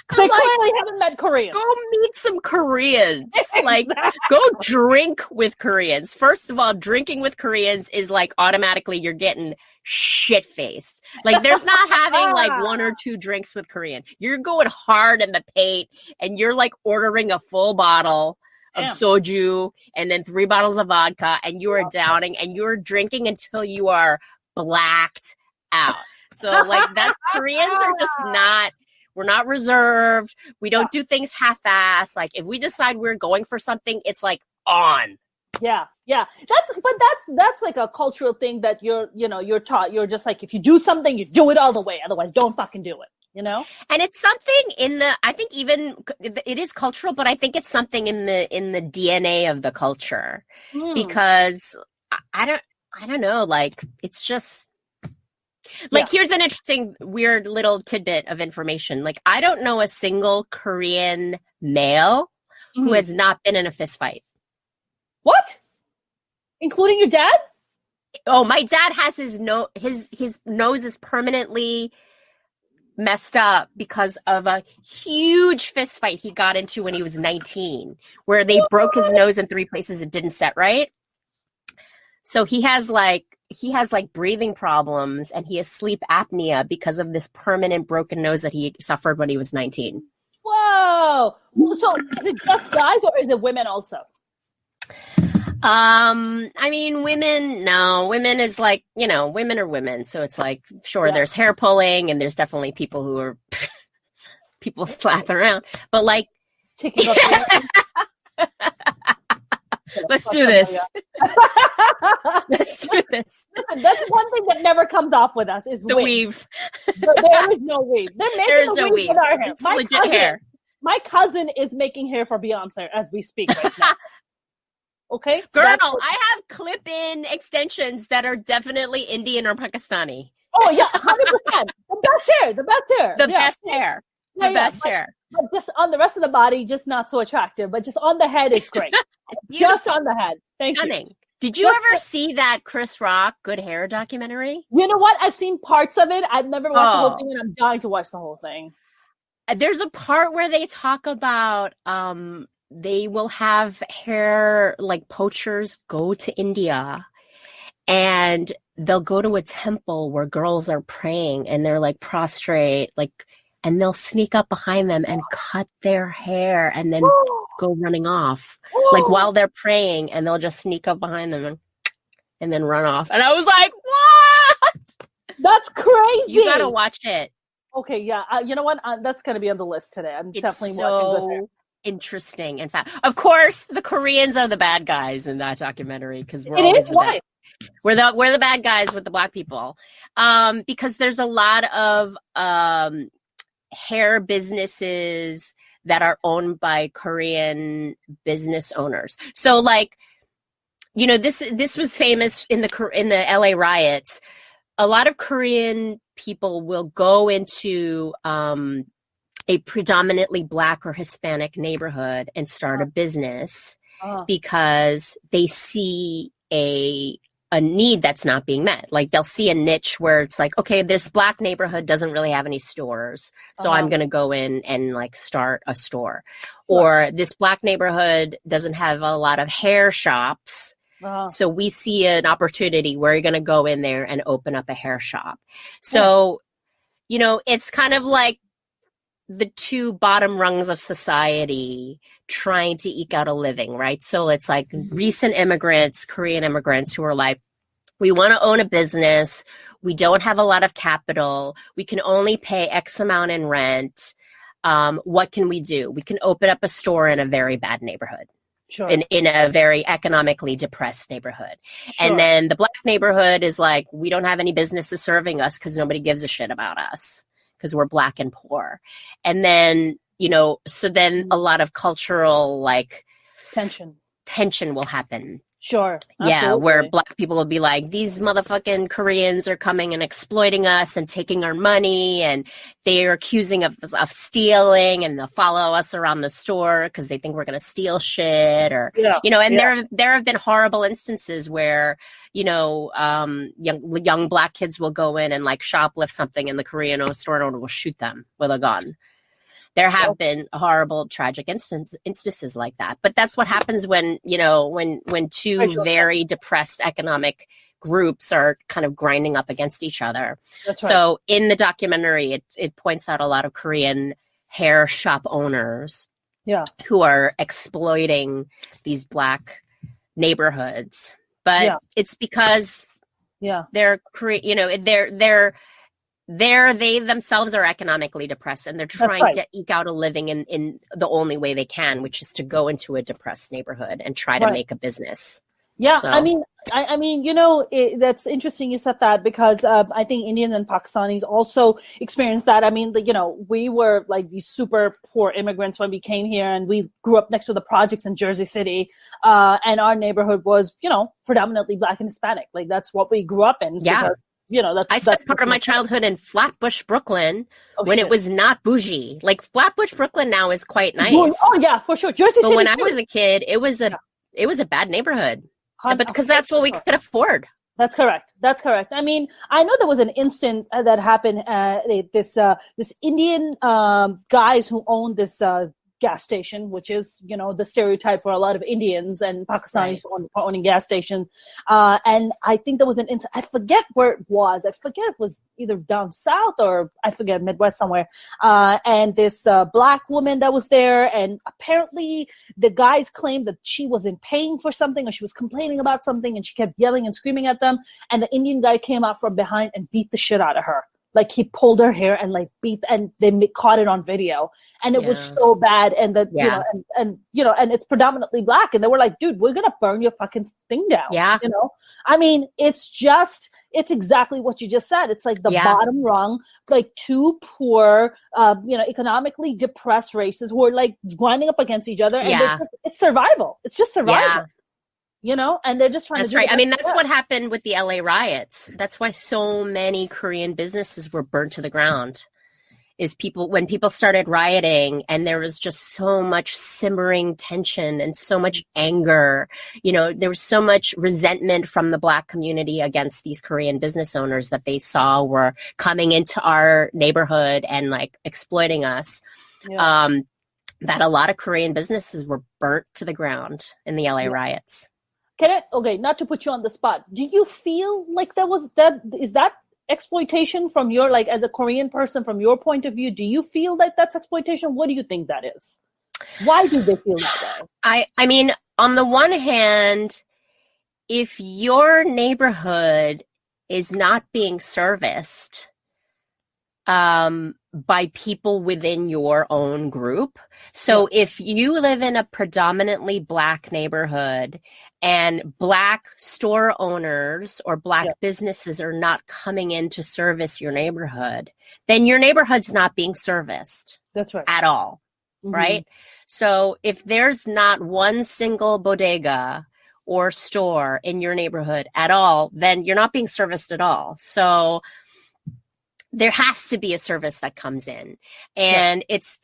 clearly haven't met Koreans. Go meet some Koreans. Like, go drink with Koreans. First of all, drinking with Koreans is like automatically you're getting shit-faced. Like, there's not having like 1 or 2 drinks with Korean. You're going hard in the paint and you're like ordering a full bottle of soju and then 3 bottles of vodka and you are downing and you're drinking until you are blacked out. So like, that Koreans are just not, we're not reserved. We don't do things half-assed. Like, if we decide we're going for something, it's like on. Yeah. That's like a cultural thing that you're taught. You're just like, if you do something, you do it all the way. Otherwise, don't fucking do it. You know? And it's something I think even it is cultural, but I think it's something in the DNA of the culture because I don't know. Like, it's just like, here's an interesting, weird little tidbit of information. Like, I don't know a single Korean male who has not been in a fist fight. What? Including your dad? Oh, my dad has his nose is permanently messed up because of a huge fist fight he got into when he was 19, where they broke his nose in 3 places. It didn't set right. So he has like breathing problems and he has sleep apnea because of this permanent broken nose that he suffered when he was 19. Whoa. So is it just guys or is it women also? I mean, women is like, women are women. So it's like, sure, there's hair pulling and there's definitely people who are people slap around, but like, let's do this. Let's do this. Listen, that's one thing that never comes off with us is the weave. There is no weave. There is no weave with our hair. It's legit hair. My cousin is making hair for Beyonce as we speak right now. Okay, girl, I have clip-in extensions that are definitely Indian or Pakistani. Oh yeah, 100%. The best hair. The best hair. The best hair. But just on the rest of the body, just not so attractive. But just on the head, it's great. Just on the head. Stunning. You. Did you ever see that Chris Rock Good Hair documentary? You know what? I've seen parts of it. I've never watched the whole thing, and I'm dying to watch the whole thing. There's a part where they talk about they will have hair, like, poachers go to India and they'll go to a temple where girls are praying and they're like prostrate, like, and they'll sneak up behind them and cut their hair and then go running off, like, while they're praying, and they'll just sneak up behind them and then run off. And I was like, what? That's crazy. You gotta watch it. Okay, yeah. You know what? That's gonna be on the list today. It's definitely so watching it. Interesting. In fact, of course, the Koreans are the bad guys in that documentary because we're the bad guys with the black people. Because there's a lot of hair businesses that are owned by Korean business owners. So, like, this was famous in the LA riots. A lot of Korean people will go into a predominantly Black or Hispanic neighborhood and start a business because they see a a need that's not being met. Like they'll see a niche where it's like, okay, this Black neighborhood doesn't really have any stores, so I'm going to go in and like start a store. Or this Black neighborhood doesn't have a lot of hair shops. So we see an opportunity where you're going to go in there and open up a hair shop. So, you know, it's kind of like the two bottom rungs of society trying to eke out a living, right? So it's like recent immigrants, Korean immigrants who are like, we want to own a business. We don't have a lot of capital. We can only pay X amount in rent. What can we do? We can open up a store in a very bad neighborhood. Sure. In a very economically depressed neighborhood. Sure. And then the Black neighborhood is like, we don't have any businesses serving us because nobody gives a shit about us because we're Black and poor. And then, you know, so then a lot of cultural like tension will happen. Sure. Yeah, Absolutely. where Black people will be like, these motherfucking Koreans are coming and exploiting us and taking our money, and they are accusing us of stealing, and they'll follow us around the store because they think we're going to steal shit, or you know. And there have been horrible instances where, you know, young Black kids will go in and like shoplift something, and the Korean store owner will shoot them with a gun. There have been horrible, tragic instances like that. But that's what happens when, you know, when two very depressed economic groups are kind of grinding up against each other. That's right. So in the documentary, it points out a lot of Korean hair shop owners who are exploiting these Black neighborhoods. But it's because they're, you know, they themselves are economically depressed, and they're trying to eke out a living in the only way they can, which is to go into a depressed neighborhood and try to make a business. Yeah, so. I mean, you know, that's interesting you said that, because I think Indians and Pakistanis also experience that. I mean, you know, we were like these super poor immigrants when we came here, and we grew up next to the projects in Jersey City, and our neighborhood was, you know, predominantly Black and Hispanic. Like that's what we grew up in. Yeah. Because, you know, I spent part of my childhood in Flatbush, Brooklyn, when it was not bougie. Like Flatbush, Brooklyn now is quite nice. Oh yeah, for sure. Jersey City. But when I was a kid, it was a bad neighborhood. But because that's what we could afford. That's correct. I mean, I know there was an instant that happened. This Indian guys who owned this gas station, which is, you know, the stereotype for a lot of Indians and Pakistanis owning gas stations. And I think there was an incident. I forget where it was. I forget it was either down south or I forget, Midwest somewhere. And this Black woman that was there, and apparently the guys claimed that she wasn't paying for something, or she was complaining about something, and she kept yelling and screaming at them. And the Indian guy came out from behind and beat the shit out of her. Like he pulled her hair and like beat, and they caught it on video, and it was so bad. And you know, and it's predominantly Black, and they were like, "Dude, we're gonna burn your fucking thing down." Yeah, you know, I mean, it's exactly what you just said. It's like the bottom rung, like two poor, you know, economically depressed races who are like grinding up against each other, and it's survival. It's just survival. Yeah. You know, and they're just trying to do I mean, that's what happened with the LA riots. That's why so many Korean businesses were burnt to the ground. Is when people started rioting, and there was just so much simmering tension and so much anger. You know, there was so much resentment from the Black community against these Korean business owners that they saw were coming into our neighborhood and like exploiting us. Yeah. That a lot of Korean businesses were burnt to the ground in the LA riots. Okay, not to put you on the spot, do you feel like is that exploitation from your, like, as a Korean person, from your point of view, do you feel like that's exploitation? What do you think that is? Why do they feel that way? I mean, on the one hand, if your neighborhood is not being serviced by people within your own group. So if you live in a predominantly Black neighborhood and Black store owners or Black businesses are not coming in to service your neighborhood, then your neighborhood's not being serviced. That's right. At all. Mm-hmm. Right? So if there's not one single bodega or store in your neighborhood at all, then you're not being serviced at all. So there has to be a service that comes in. And it's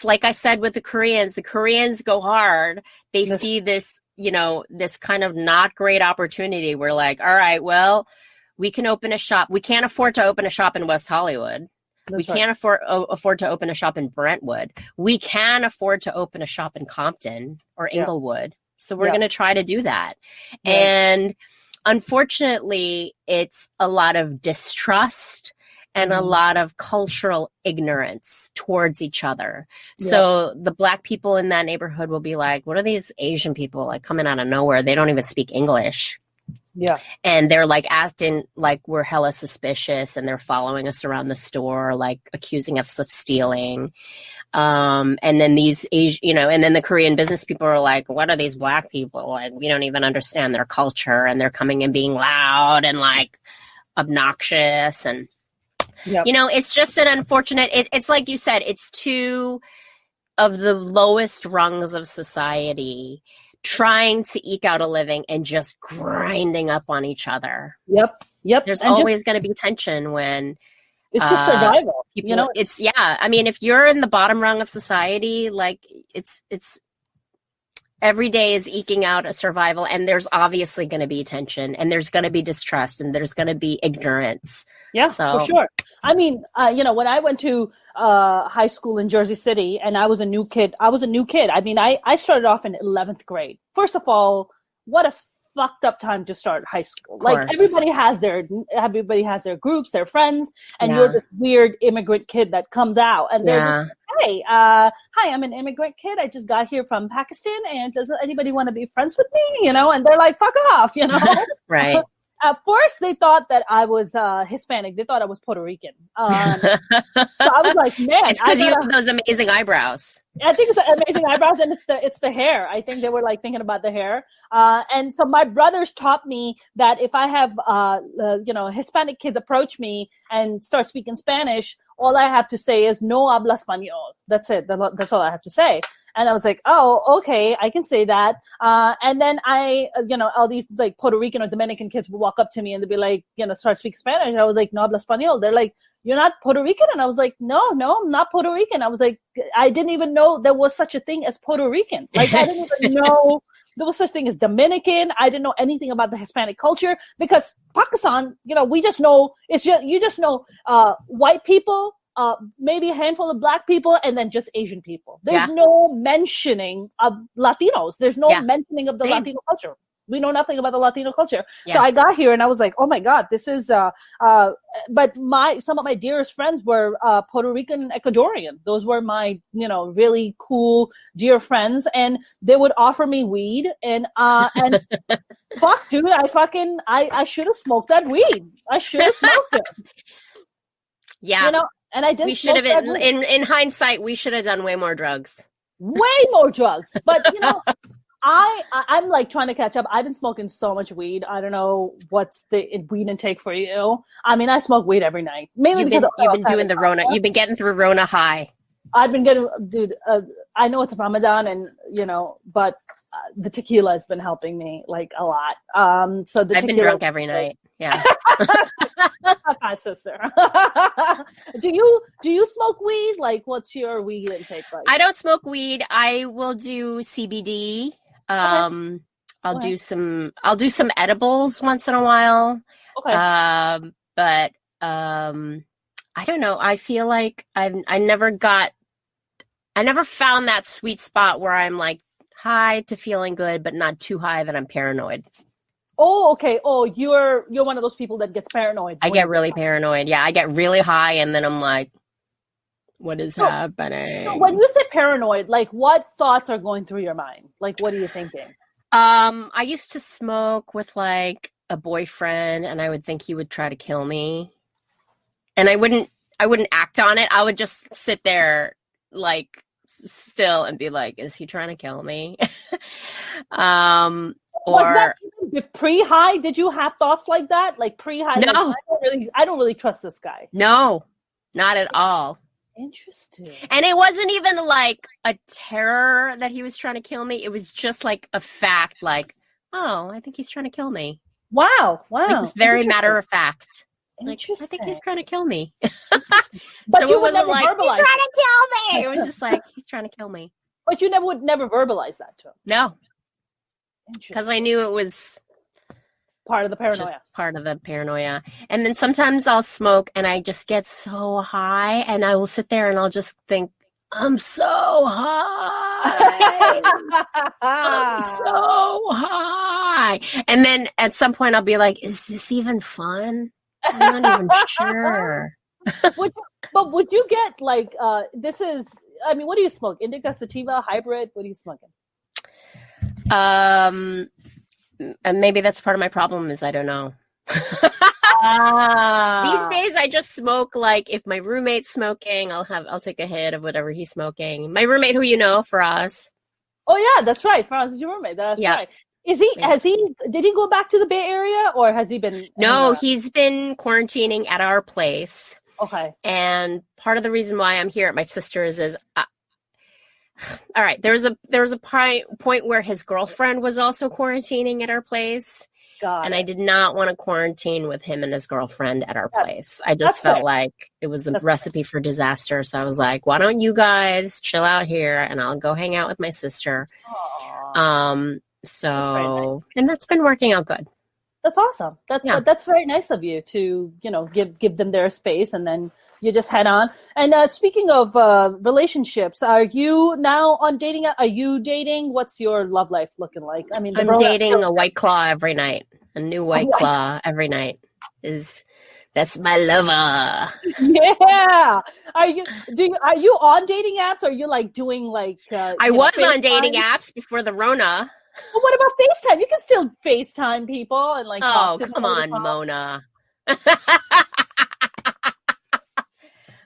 like I said with the Koreans go hard. They see this this kind of not great opportunity. We're like, all right, well, we can open a shop. We can't afford to open a shop in West Hollywood. We can't afford to open a shop in Brentwood. We can afford to open a shop in Compton or Inglewood. So we're going to try to do that. Yeah. And unfortunately, it's a lot of distrust and a lot of cultural ignorance towards each other. Yeah. So the Black people in that neighborhood will be like, what are these Asian people like coming out of nowhere? They don't even speak English. Yeah. And they're like acting like we're hella suspicious, and they're following us around the store, like accusing us of stealing. And then these and then the Korean business people are like, what are these Black people? Like, we don't even understand their culture, and they're coming and being loud and like obnoxious. And, it's just an unfortunate, it's like you said, it's two of the lowest rungs of society trying to eke out a living and just grinding up on each other. Yep. There's always going to be tension when it's just survival. People, I mean, if you're in the bottom rung of society, like it's every day is eking out a survival, and there's obviously going to be tension, and there's going to be distrust, and there's going to be ignorance. Yeah, for sure. I mean, when I went to high school in Jersey City, and I was a new kid. I mean, I started off in 11th grade. First of all, what a fucked up time to start high school. Like everybody has their groups, their friends, and you're this weird immigrant kid that comes out, and they're just like, hey, hi, I'm an immigrant kid. I just got here from Pakistan, and does anybody want to be friends with me? And they're like, fuck off, Right. At first, they thought that I was Hispanic. They thought I was Puerto Rican. So I was like, man. It's because you have those amazing eyebrows. I think it's amazing eyebrows, and it's the hair. I think they were like thinking about the hair. And so my brothers taught me that if I have Hispanic kids approach me and start speaking Spanish, all I have to say is no habla español. That's it. That's all I have to say. And I was like, oh, okay, I can say that. And then all these like Puerto Rican or Dominican kids would walk up to me and they'd be like, start speaking Spanish. And I was like, no habla español. They're like, you're not Puerto Rican? And I was like, no, I'm not Puerto Rican. I was like, I didn't even know there was such a thing as Puerto Rican. Like, I didn't even know there was such thing as Dominican. I didn't know anything about the Hispanic culture, because Pakistan, we just know, you just know white people, maybe a handful of Black people, and then just Asian people. There's no mentioning of Latinos. There's no mentioning of the Latino culture. We know nothing about the Latino culture. Yeah. So I got here and I was like, oh my God, this is, but some of my dearest friends were Puerto Rican and Ecuadorian. Those were my, really cool, dear friends. And they would offer me weed and fuck, dude, I should have smoked that weed. I should have smoked it. Yeah. And I didn't. We should have been, in hindsight, we should have done way more drugs. Way more drugs. But, I'm like trying to catch up. I've been smoking so much weed. I don't know what's the weed intake for you. I mean, I smoke weed every night. Mainly because you've been doing the Rona. You've been getting through Rona high. I've been getting, dude, I know it's Ramadan and, but the tequila has been helping me like a lot. So I've been drunk every night. Yeah. My sister. Do you smoke weed? Like, what's your weed intake like? I don't smoke weed. I will do CBD. I'll do some edibles once in a while. Okay. But I don't know. I feel like I never found that sweet spot where I'm like high to feeling good, but not too high that I'm paranoid. Oh, okay. Oh, you're one of those people that gets paranoid. I get really paranoid. Yeah, I get really high and then I'm like, what is happening? So when you say paranoid, like what thoughts are going through your mind? Like, what are you thinking? I used to smoke with like a boyfriend and I would think he would try to kill me. And I wouldn't act on it. I would just sit there like still and be like, is he trying to kill me? Was that even pre-high? Did you have thoughts like that? Like pre-high? No. Like, I don't really trust this guy. No, not at all. Interesting. And it wasn't even like a terror that he was trying to kill me. It was just like a fact, like, oh, I think he's trying to kill me. Wow. Like, it was very matter of fact. Like, I think he's trying to kill me. But so you would never verbalize. He's trying to kill me. It was just like, he's trying to kill me. But you would never verbalize that to him. No. Because I knew it was part of the paranoia. Just part of the paranoia. And then sometimes I'll smoke and I just get so high and I will sit there and I'll just think, I'm so high. I'm so high. And then at some point I'll be like, is this even fun? I'm not even sure. Would you get like, what do you smoke? Indica, sativa, hybrid? What are you smoking? And maybe that's part of my problem is I don't know. These days I just smoke like if my roommate's smoking, I'll take a hit of whatever he's smoking. My roommate who you know, Faraz. Oh yeah, that's right. Faraz is your roommate. That's right. Did he go back to the Bay Area or has he been? No, he's been quarantining at our place. Okay. And part of the reason why I'm here at my sister's is all right, there was a point where his girlfriend was also quarantining at our place. And I did not want to quarantine with him and his girlfriend at our place. I just felt like it was a recipe for disaster. So I was like, why don't you guys chill out here and I'll go hang out with my sister. And that's been working out good. That's awesome. That's very nice of you to, give them their space and then you just head on. And speaking of relationships, are you now on dating? Are you dating? What's your love life looking like? I mean, I'm dating a White Claw every night. A new White Claw every night that's my lover. Yeah. Are you on dating apps? Or are you like doing like? I was on dating apps before the Rona. Well, what about FaceTime? You can still FaceTime people and like. Oh, come on, Mona.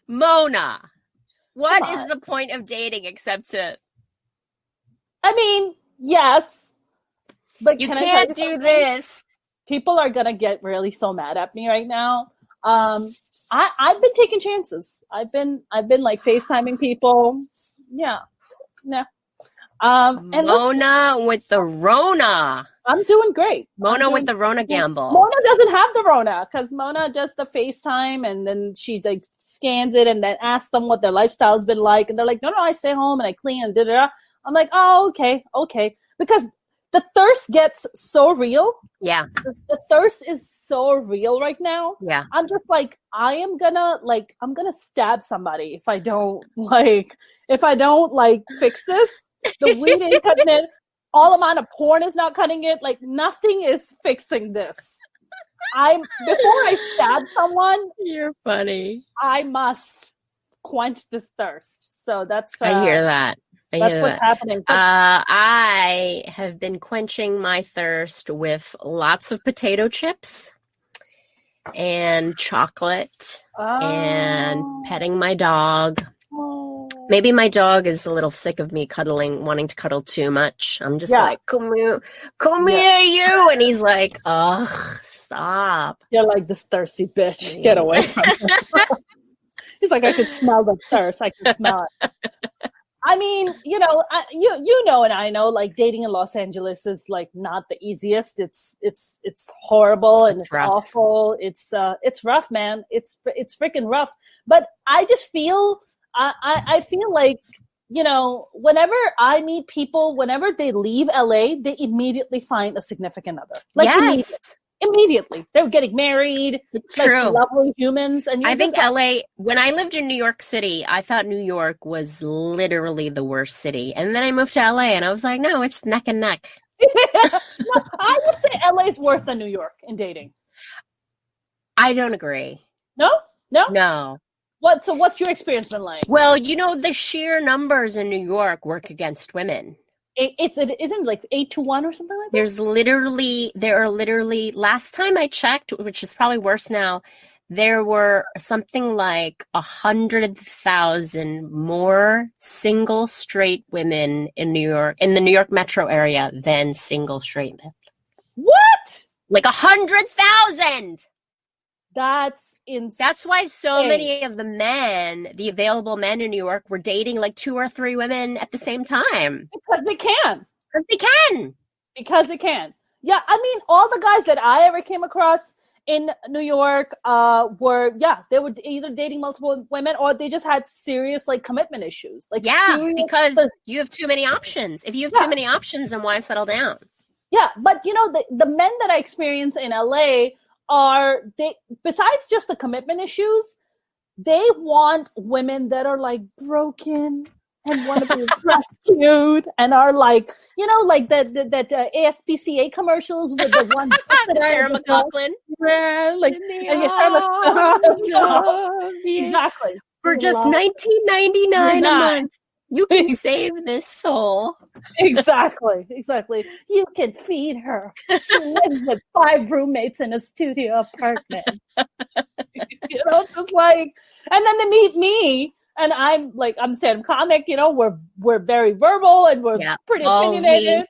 Mona, what is the point of dating except to? I mean, yes, but you can't do this. People are gonna get really so mad at me right now. I've been taking chances. I've been like FaceTiming people. Yeah. And Mona with the Rona. I'm doing great. Mona with the Rona gamble. Mona doesn't have the Rona because Mona does the FaceTime and then she like scans it and then asks them what their lifestyle's been like. And they're like, no, I stay home and I clean and da-da-da. I'm like, oh, okay. Because the thirst gets so real. Yeah. The thirst is so real right now. Yeah. I'm just like, I'm gonna stab somebody if I don't fix this. The weed ain't cutting it. All amount of porn is not cutting it. Like nothing is fixing this. Before I stab someone, you're funny. I must quench this thirst. So that's. I hear that. That's what's happening. I have been quenching my thirst with lots of potato chips and chocolate and petting my dog. Maybe my dog is a little sick of me wanting to cuddle too much. I'm just like, come here, you. And he's like, ugh, stop. You're like this thirsty bitch. Get away from him. He's like, I can smell the thirst. I can smell it. I mean, you know, and I know, like dating in Los Angeles is like not the easiest. It's horrible and it's awful. It's rough, man. It's freaking rough. But I just feel. I feel like, you know, whenever I meet people, whenever they leave LA, they immediately find a significant other. Like immediately. They're getting married. It's like true. Lovely humans. And I think LA, when I lived in New York City, I thought New York was literally the worst city. And then I moved to LA and I was like, no, it's neck and neck. No, I would say LA is worse than New York in dating. I don't agree. No? No. So what's your experience been like? Well, you know, the sheer numbers in New York work against women. It isn't like 8-1 or something like that? There are literally, last time I checked, which is probably worse now, there were something like 100,000 more single straight women in New York, in the New York metro area than single straight men. What? Like 100,000! That's insane. That's why so many of the available men in New York were dating like 2 or 3 women at the same time. Because they can. Because they can. Yeah, I mean, all the guys that I ever came across in New York they were either dating multiple women or they just had serious like commitment issues. Like because you have too many options. If you have too many options, then why settle down? Yeah, but the men that I experience in LA besides just the commitment issues, they want women that are like broken and want to be rescued and are like, like that ASPCA commercials with the one Sarah McLachlan. Exactly. For just $19.99 a month, you can save this soul. Exactly. You can feed her. She lives with 5 roommates in a studio apartment. Just like, and then they meet me, and I'm stand-up comic. We're very verbal and we're pretty opinionated,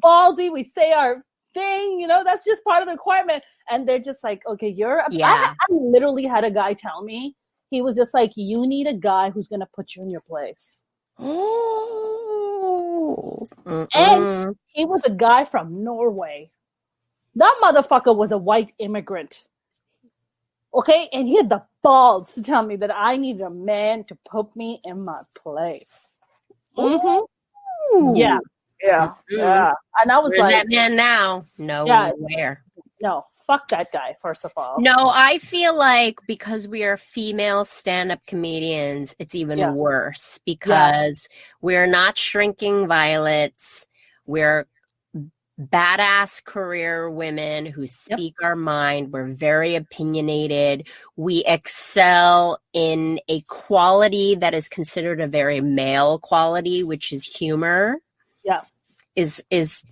ballsy. We say our thing. That's just part of the requirement. And they're just like, okay, I literally had a guy tell me, he was just like, you need a guy who's gonna put you in your place. Oh. And he was a guy from Norway. That motherfucker was a white immigrant. Okay, and he had the balls to tell me that I needed a man to put me in my place. Mm-hmm. Yeah. And I was Where's that man now? Nowhere. No, fuck that guy, first of all. No, I feel like because we are female stand-up comedians, it's even worse because we're not shrinking violets. We're badass career women who speak our mind. We're very opinionated. We excel in a quality that is considered a very male quality, which is humor. Yeah. Is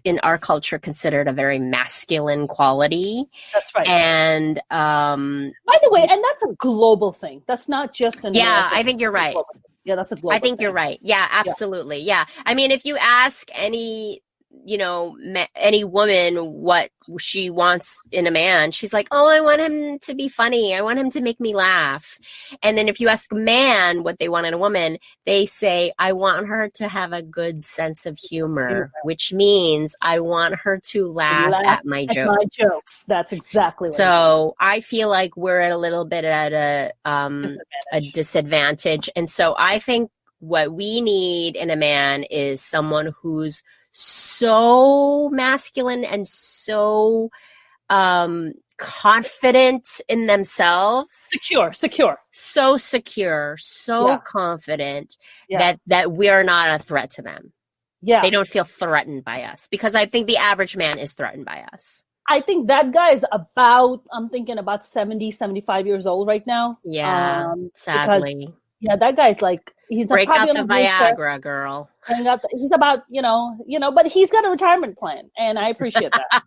in our culture considered a very masculine quality. That's right. And by the way, and that's a global thing. That's not just an American I think you're right. Yeah, that's a global thing. You're right. Yeah, absolutely. Yeah. I mean, if you ask any any woman what she wants in a man, she's like, oh, I want him to be funny. I want him to make me laugh. And then if you ask a man what they want in a woman, they say, I want her to have a good sense of humor, which means I want her to laugh at my jokes. That's exactly what So I feel like we're a little bit at a disadvantage. And so I think what we need in a man is someone who's so masculine and so confident in themselves, secure, so confident that we are not a threat to them. They don't feel threatened by us, because I think the average man is threatened by us. I think that guy is I'm thinking about 70, 75 years old right now. Sadly. That guy's like, he's break out the Viagra, girl. He's about, but he's got a retirement plan, and I appreciate that.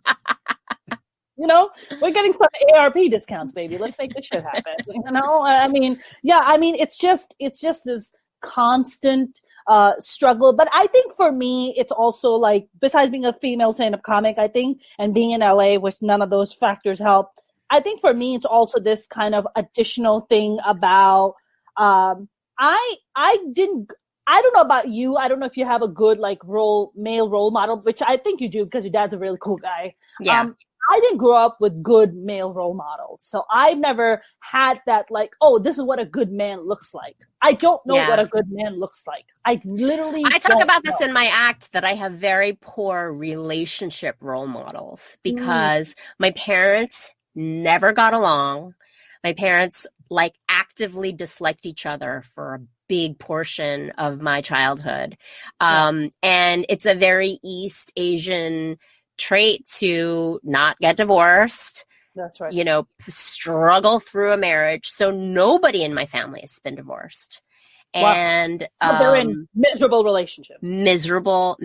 We're getting some ARP discounts, baby. Let's make this shit happen. It's just this constant struggle. But I think for me, it's also like, besides being a female stand-up comic, I think, and being in LA, which none of those factors help, I think for me, it's also this kind of additional thing about, I don't know about you. I don't know if you have a good male role model, which I think you do because your dad's a really cool guy. Yeah. I didn't grow up with good male role models. So I've never had that this is what a good man looks like. I don't know what a good man looks like. I talk about this in my act, that I have very poor relationship role models because my parents never got along. My parents actively disliked each other for a big portion of my childhood. And it's a very East Asian trait to not get divorced. That's right. Struggle through a marriage. So nobody in my family has been divorced. Wow. And they're in miserable relationships. Miserable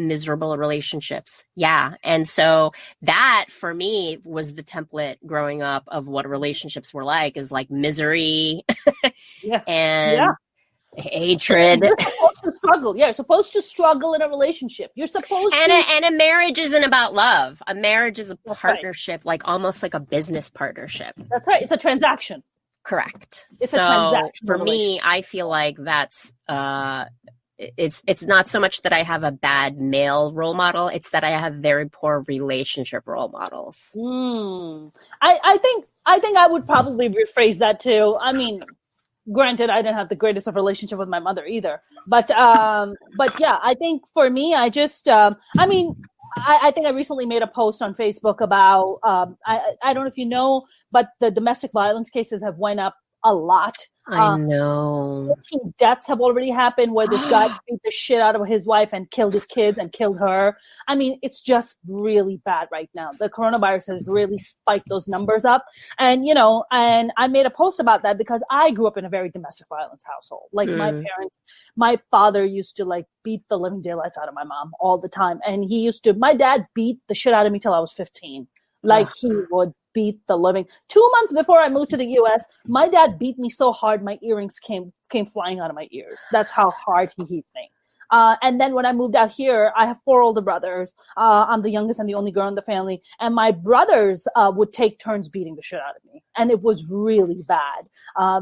relationships. Yeah. And so that for me was the template growing up of what relationships were like, is like misery and hatred. You're supposed to struggle. Yeah, you're supposed to struggle in a relationship. You're supposed to. And a marriage isn't about love. A marriage is a partnership, almost like a business partnership. That's right. It's a transaction. Correct. It's a transaction. For me, I feel like that's it's not so much that I have a bad male role model, it's that I have very poor relationship role models. I think I would probably rephrase that too. I mean, granted, I didn't have the greatest of relationship with my mother either. But yeah, I think for me, I just I think I recently made a post on Facebook about, I don't know if you know, but the domestic violence cases have went up a lot. I know. 14 deaths have already happened where this guy beat the shit out of his wife and killed his kids and killed her. I mean, it's just really bad right now. The coronavirus has really spiked those numbers up. And, and I made a post about that because I grew up in a very domestic violence household. Like my father used to like beat the living daylights out of my mom all the time. And my dad beat the shit out of me till I was 15. Like he would beat the living. 2 months before I moved to the US, my dad beat me so hard my earrings came flying out of my ears. That's how hard he hit me. And then when I moved out here, I have 4 older brothers. I'm the youngest and the only girl in the family. And my brothers would take turns beating the shit out of me. And it was really bad.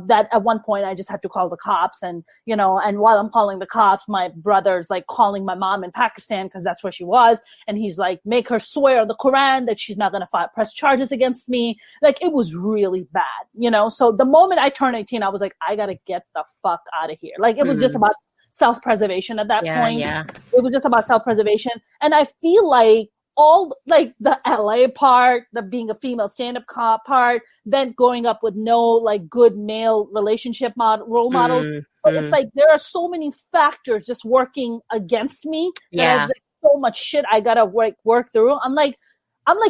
That at one point I just had to call the cops. And, and while I'm calling the cops, my brother's like calling my mom in Pakistan because that's where she was. And he's like, make her swear on the Quran that she's not going to press charges against me. Like, it was really bad, So the moment I turned 18, I was like, I got to get the fuck out of here. Like, it was just about self-preservation at that point. Yeah. It was just about self-preservation. And I feel like all like the LA part, the being a female stand-up cop part, then growing up with no like good male relationship role models. But it's like there are so many factors just working against me. There's like so much shit I gotta work through. I'm like,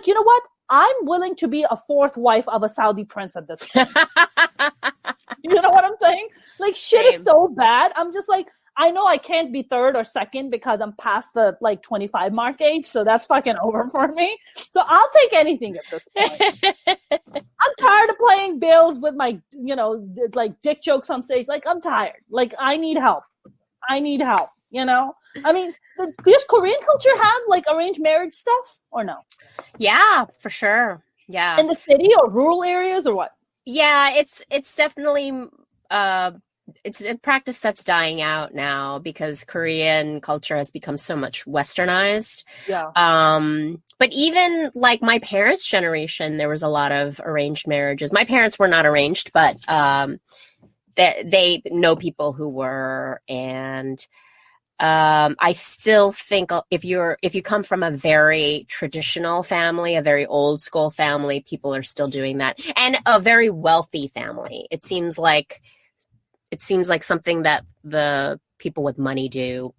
you know what? I'm willing to be a 4th wife of a Saudi prince at this point. You know what I'm saying? Like, shit is so bad. I'm just like, I know I can't be 3rd or 2nd because I'm past the like 25 mark age. So that's fucking over for me. So I'll take anything at this point. I'm tired of playing bills with my, like dick jokes on stage. Like, I'm tired. Like, I need help. I mean, does Korean culture have like arranged marriage stuff or no? Yeah, for sure. Yeah. In the city or rural areas or what? Yeah, it's definitely it's a practice that's dying out now because Korean culture has become so much westernized. Yeah. But even like my parents' generation, there was a lot of arranged marriages. My parents were not arranged, but they know people who were, and I still think if you come from a very traditional family, a very old school family, people are still doing that, and a very wealthy family. It seems like something that the people with money do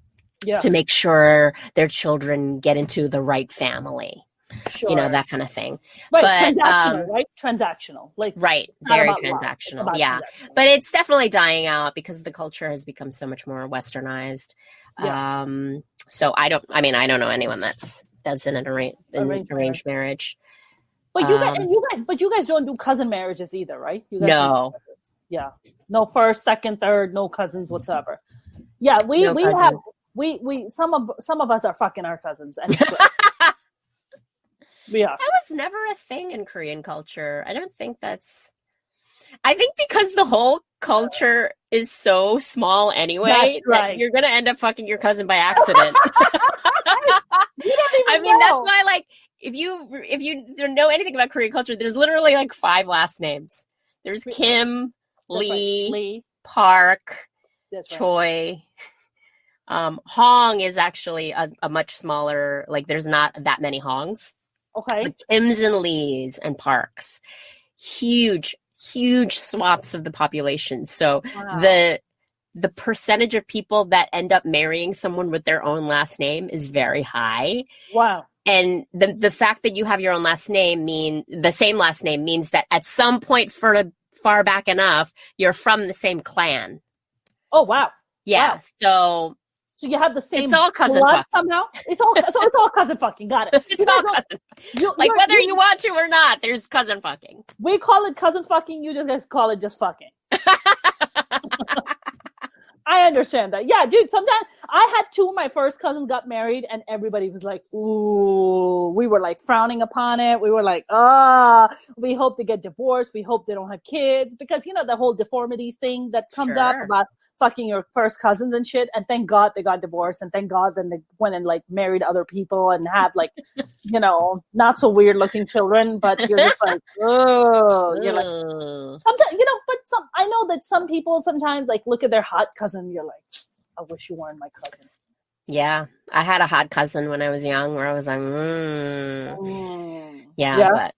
to make sure their children get into the right family. Sure. That kind of thing. Right. But, transactional, right? Transactional. Like, right. Very transactional. Yeah. Transactional. But it's definitely dying out because the culture has become so much more westernized. Yeah. So I don't know anyone that's in an arranged marriage. But you guys don't do cousin marriages either, right? You guys no. Yeah. No 1st, 2nd, 3rd, no cousins whatsoever. Yeah, we have some of us are fucking our cousins. And yeah. That was never a thing in Korean culture. I don't think I think because the whole culture is so small anyway, that you're gonna end up fucking your cousin by accident. You don't even know. That's why, like, if you don't know anything about Korean culture, there's literally like 5 last names. There's Kim, Lee, Park, Choi. Hong is actually a much smaller, like there's not that many Hongs. Okay. But Kims and Lees and Parks. Huge swaths of the population. So the percentage of people that end up marrying someone with their own last name is very high. Wow. And the fact that you have your own last name the same last name means that at some point far back enough, you're from the same clan. Oh, wow. Yeah. Wow. So you have the same it's all cousin blood fucking. somehow? It's all cousin fucking. Got it. It's all cousin. Whether you want to or not, there's cousin fucking. We call it cousin fucking. You guys call it just fucking. I understand that. Yeah, dude, sometimes I had 2 of my first cousins got married and everybody was like, ooh, we were like frowning upon it. We were like, we hope they get divorced. We hope they don't have kids because, the whole deformities thing that comes up about fucking your first cousins and shit. And thank God they got divorced. And thank God then they went and like married other people and have like, not so weird looking children. But you're just like, oh, you're like, sometimes, but I know that some people sometimes like look at their hot cousin. You're like, I wish you weren't my cousin. Yeah. I had a hot cousin when I was young where I was like, yeah, but.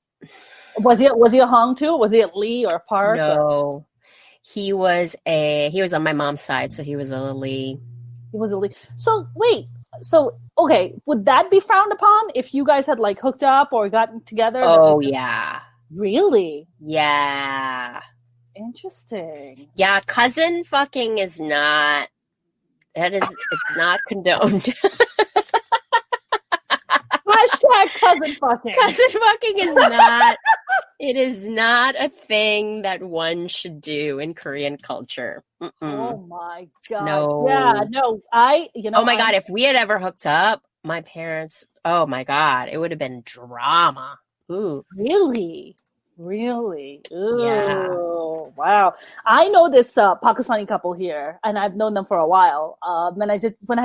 Was he a Hong too? Was he at Lee or Park? No. He was on my mom's side, so he was a Lee. He was a Lee. So wait. So, okay, would that be frowned upon if you guys had like hooked up or gotten together? Oh, yeah. Really? Yeah. Interesting. Yeah, cousin fucking is not, it's not condoned. Hashtag cousin fucking. Cousin fucking is not, it is not a thing that one should do in Korean culture. Mm-mm. Oh my God. No. Yeah, no, oh my God, if we had ever hooked up, my parents, oh my God, it would have been drama. Ooh. Really? Really? Ooh, yeah. Wow. I know this Pakistani couple here, and I've known them for a while. When I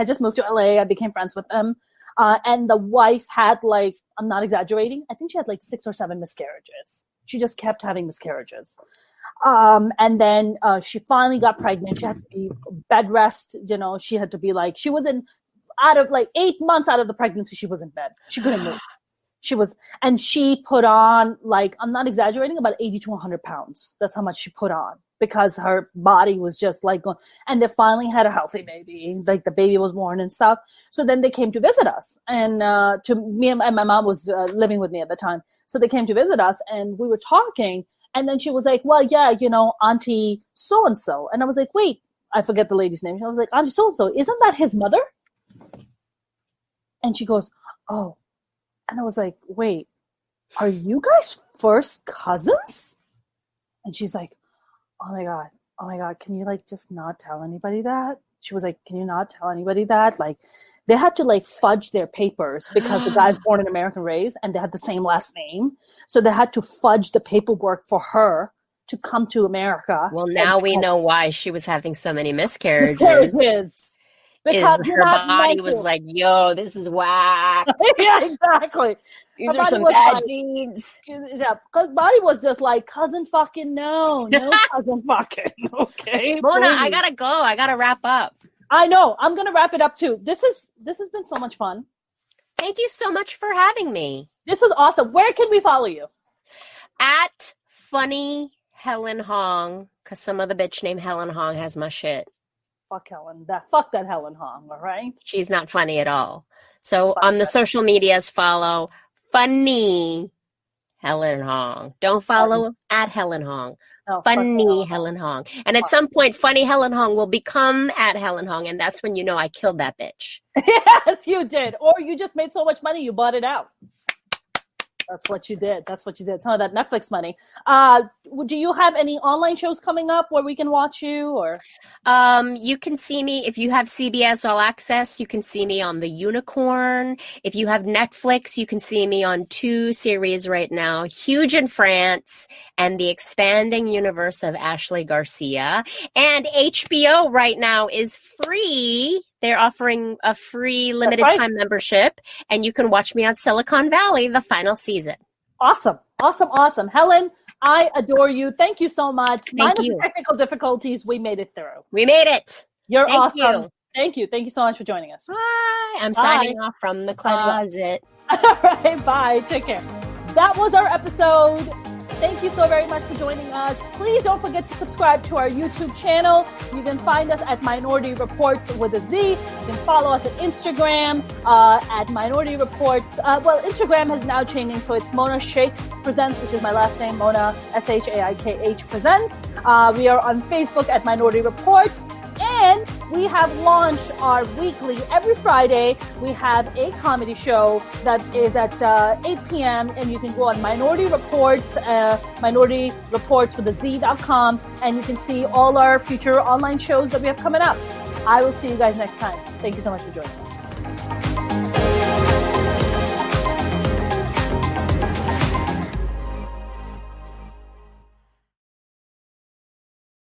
just moved to LA, I became friends with them. And the wife had like, I'm not exaggerating, I think she had like 6 or 7 miscarriages. She just kept having miscarriages. And then she finally got pregnant. She had to be bed rest. She had to be like, she was out of like 8 months out of the pregnancy, she was in bed. She couldn't move. She put on, like, I'm not exaggerating, about 80 to 100 pounds. That's how much she put on because her body was just like going, and they finally had a healthy baby. Like the baby was born and stuff. So then they came to visit us, and to me, and my mom was living with me at the time. So they came to visit us, and we were talking, and then she was like, well, yeah, Auntie so-and-so. And I was like, wait, I forget the lady's name. I was like, Auntie so-and-so, isn't that his mother? And she goes, oh. And I was like, wait, are you guys first cousins? And she's like, oh my God, can you like just not tell anybody that? She was like, can you not tell anybody that? Like, they had to like fudge their papers because the guy's born in American raised and they had the same last name. So they had to fudge the paperwork for her to come to America. Well, now we know why she was having so many miscarriages. Because her body was like, yo, this is whack. Yeah, exactly. These are some bad genes. Yeah, because body was just like, cousin fucking no cousin fucking. Okay. Mona, please. I gotta go. I gotta wrap up. I know. I'm gonna wrap it up too. This has been so much fun. Thank you so much for having me. This was awesome. Where can we follow you? At Funny Helen Hong, because some other bitch named Helen Hong has my shit. Fuck that Helen Hong, all right? She's not funny at all. So on the social medias, follow Funny Helen Hong. Don't follow at Helen Hong. Oh, Funny Helen Hong. And at some point, Funny Helen Hong will become at Helen Hong, and that's when you know I killed that bitch. Yes, you did. Or you just made so much money, you bought it out. That's what you did. Some of that Netflix money. Do you have any online shows coming up where we can watch you? Or you can see me if you have CBS All Access. You can see me on The Unicorn. If you have Netflix, you can see me on 2 series right now: Huge in France and The Expanding Universe of Ashley Garcia. And HBO right now is free. They're offering a free limited time membership, and you can watch me on Silicon Valley, the final season. Awesome. Helen, I adore you. Thank you so much. Thank you. The technical difficulties, we made it through. We made it. You're awesome. Thank you. Thank you so much for joining us. Bye. I'm signing off from the closet. All right. Bye. Take care. That was our episode. Thank you so very much for joining us. Please don't forget to subscribe to our YouTube channel. You can find us at Minority Reportz with a Z. You can follow us at Instagram at Minority Reportz. Instagram has now changing, so it's Mona Shaikh Presents, which is my last name, Mona, Shaikh Presents. We are on Facebook at Minority Reportz. And we have launched our weekly, every Friday, we have a comedy show that is at 8 p.m. And you can go on Minority Reportz, Minority Reportz with a Z.com, and you can see all our future online shows that we have coming up. I will see you guys next time. Thank you so much for joining us.